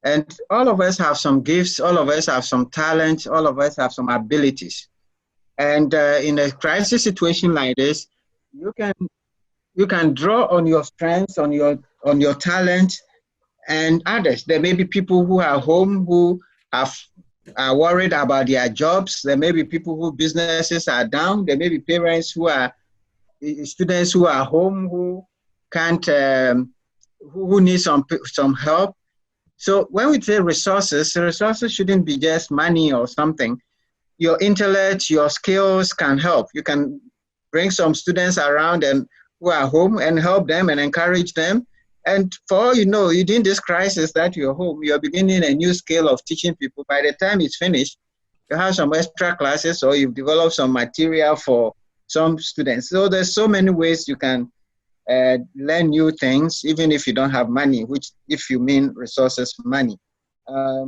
S1: And all of us have some gifts, all of us have some talents, all of us have some abilities. And in a crisis situation like this, you can draw on your strengths, on your talent, and others. There may be people who are home who are worried about their jobs. There may be people whose businesses are down. There may be parents who are students who are home who can't who need some help. So when we say resources shouldn't be just money or something. Your intellect, your skills can help. You can bring some students around and who are home and help them and encourage them. And for all you know, in this crisis that you're home, you're beginning a new skill of teaching people. By the time it's finished, you have some extra classes or you've developed some material for some students. So there's so many ways you can learn new things, even if you don't have money, which if you mean resources, money. I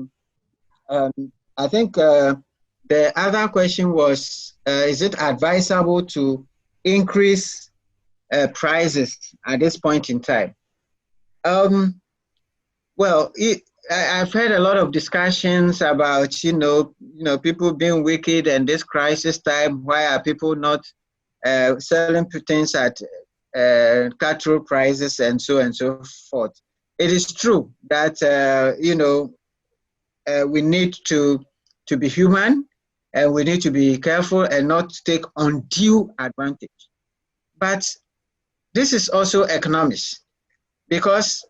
S1: think the other question was, is it advisable to increase prices at this point in time? Well, I've heard a lot of discussions about, people being wicked and this crisis time. Why are people not selling things at cutthroat prices and so forth? It is true that, we need to be human and we need to be careful and not take undue advantage. But this is also economics, because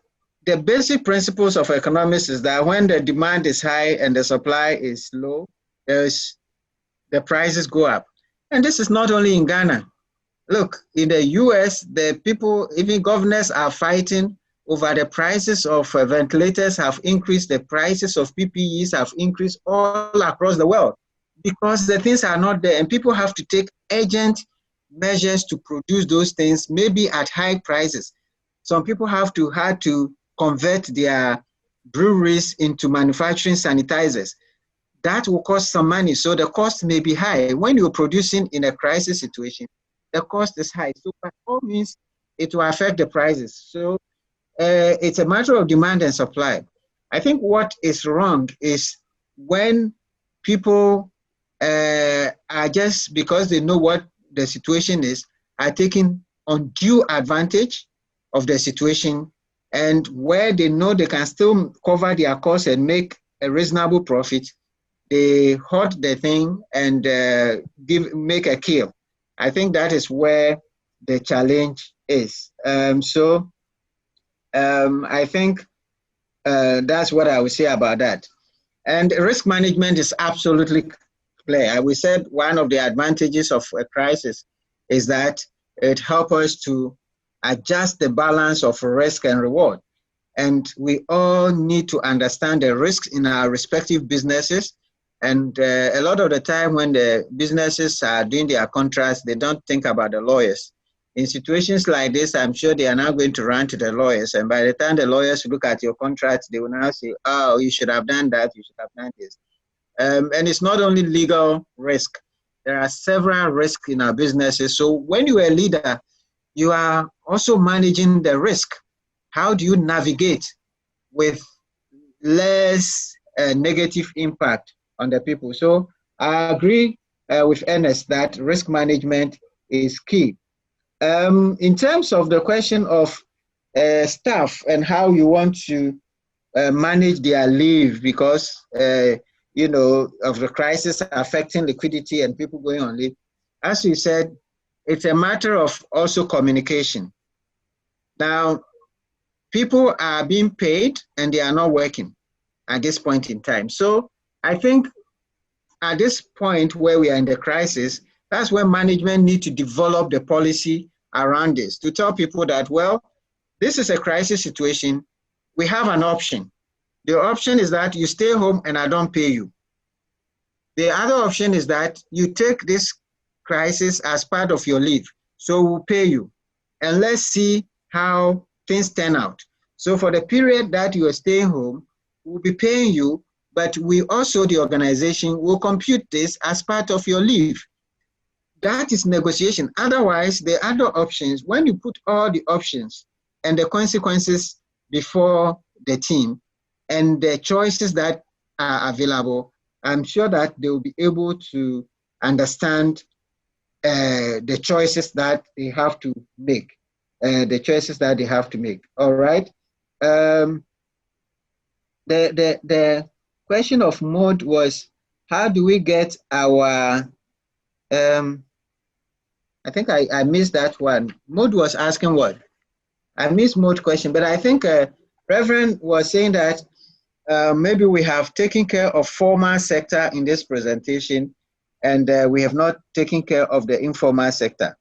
S1: the basic principles of economics is that when the demand is high and the supply is low, the prices go up. And this is not only in Ghana. Look, in the US, the people, even governors are fighting over the prices of ventilators have increased, the prices of PPEs have increased all across the world because the things are not there and people have to take urgent measures to produce those things, maybe at high prices. Some people had to convert their breweries into manufacturing sanitizers. That will cost some money, so the cost may be high. When you're producing in a crisis situation, the cost is high. So by all means, it will affect the prices. So it's a matter of demand and supply. I think what is wrong is when people are just because they know what the situation is, are taking undue advantage of the situation, and where they know they can still cover their costs and make a reasonable profit, they hoard the thing and make a kill. I think that is where the challenge is. I think that's what I would say about that. And risk management is absolutely clear. We said one of the advantages of a crisis is that it helps us to adjust the balance of risk and reward. And we all need to understand the risks in our respective businesses. And a lot of the time when the businesses are doing their contracts, they don't think about the lawyers. in situations like this, I'm sure they are now going to run to the lawyers. And by the time the lawyers look at your contract, they will now say, oh, you should have done that, you should have done this. And it's not only legal risk. There are several risks in our businesses. So when you are a leader, you are also managing the risk. How do you navigate with less negative impact on the people? So I agree with Ernest that risk management is key. In terms of the question of staff and how you want to manage their leave because, you know, of the crisis affecting liquidity and people going on leave, as you said, it's a matter of also communication. Now, people are being paid and they are not working at this point in time. So I think at this point where we are in the crisis, that's when management need to develop the policy around this, to tell people that, well, this is a crisis situation. We have an option. The option is that you stay home and I don't pay you. The other option is that you take this crisis as part of your leave. So we'll pay you. And let's see how things turn out. So for the period that you are staying home, we'll be paying you, but we also, the organization, will compute this as part of your leave. That is negotiation. Otherwise, the other options, when you put all the options and the consequences before the team and the choices that are available, I'm sure that they will be able to understand the choices that they have to make. All right. The question of Maud was, how do we get our, I think I missed that one. Maud was asking what? I missed Maud's question, but I think Reverend was saying that maybe we have taken care of formal sector in this presentation, and we have not taken care of the informal sector.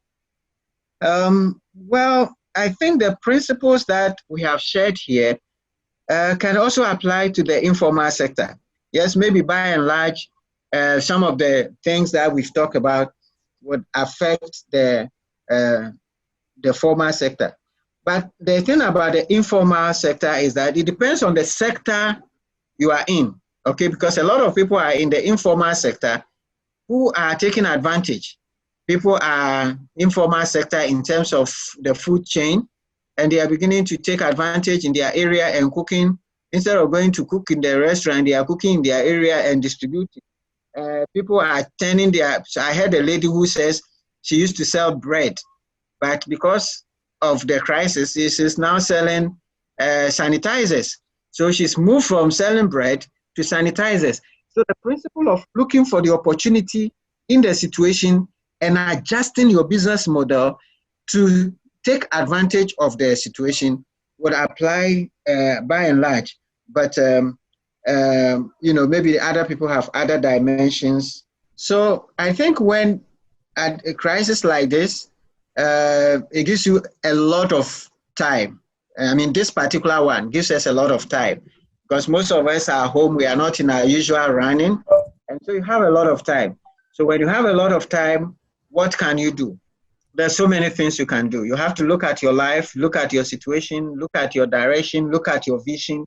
S1: Well, I think the principles that we have shared here can also apply to the informal sector. Yes, maybe by and large, some of the things that we've talked about would affect the formal sector. But the thing about the informal sector is that it depends on the sector you are in, okay? Because a lot of people are in the informal sector who are taking advantage. People are informal sector in terms of the food chain, and they are beginning to take advantage in their area and cooking. Instead of going to cook in the restaurant, they are cooking in their area and distributing. People are turning their, so I heard a lady who says she used to sell bread, but because of the crisis, she's now selling sanitizers. So she's moved from selling bread to sanitizers. So the principle of looking for the opportunity in the situation and adjusting your business model to take advantage of the situation would apply by and large. But you know, maybe other people have other dimensions. So I think when at a crisis like this, it gives you a lot of time. I mean, this particular one gives us a lot of time because most of us are home. We are not in our usual running. And so you have a lot of time. So when you have a lot of time, what can you do? There's so many things you can do. You have to look at your life, look at your situation, look at your direction, look at your vision,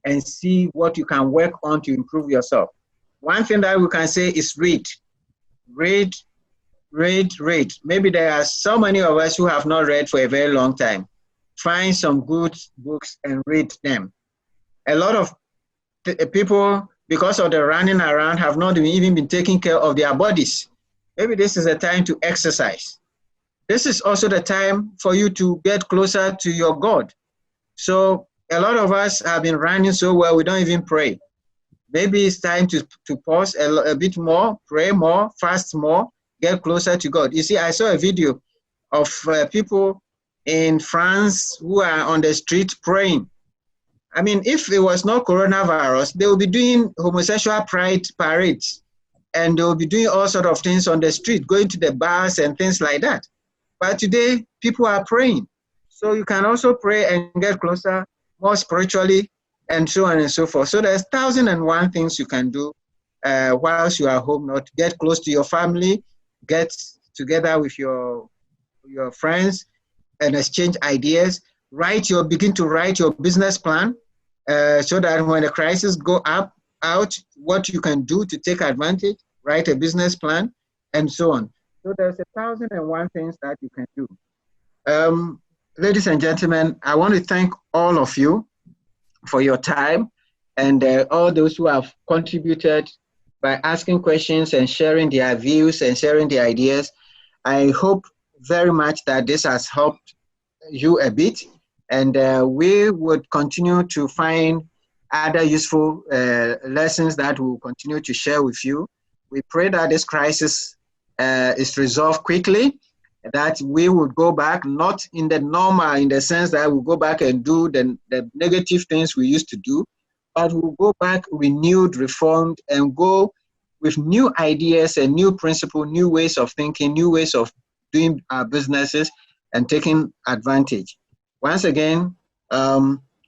S1: and see what you can work on to improve yourself. One thing that we can say is read. Read. Maybe there are so many of us who have not read for a very long time. Find some good books and read them. A lot of people, because of the running around, have not even been taking care of their bodies. Maybe this is a time to exercise. This is also the time for you to get closer to your God. So a lot of us have been running so well, we don't even pray. Maybe it's time to pause a bit more, pray more, fast more, get closer to God. You see, I saw a video of people in France who are on the street praying. I mean, if it was not coronavirus, they will be doing homosexual pride parades, and they will be doing all sorts of things on the street, going to the bars and things like that. But today, people are praying. So you can also pray and get closer, more spiritually, and so on and so forth. So there's 1,001 things you can do whilst you are home. Not get close to your family, get together with your your friends and exchange ideas. Begin to write your business plan so that when the crisis go out, what you can do to take advantage, write a business plan, and so on. So there's 1,001 things that you can do. Ladies and gentlemen, I want to thank all of you for your time and all those who have contributed by asking questions and sharing their views and sharing their ideas. I hope very much that this has helped you a bit, and we would continue to find other useful lessons that we'll continue to share with you. We pray that this crisis is resolved quickly, that we would go back, not in the normal, in the sense that we'll go back and do the negative things we used to do, but we'll go back renewed, reformed, and go with new ideas and new principles, new ways of thinking, new ways of doing our businesses and taking advantage. Once again,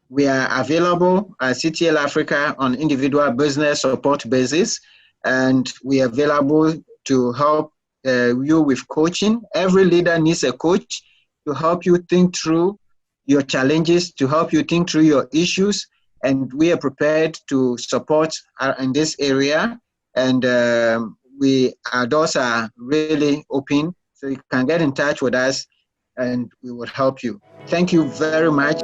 S1: we are available at CTL Africa on individual business support basis, and we are available to help you with coaching. Every leader needs a coach to help you think through your challenges, to help you think through your issues, and we are prepared to support in this area. And our doors are really open, so you can get in touch with us and we will help you. Thank you very much.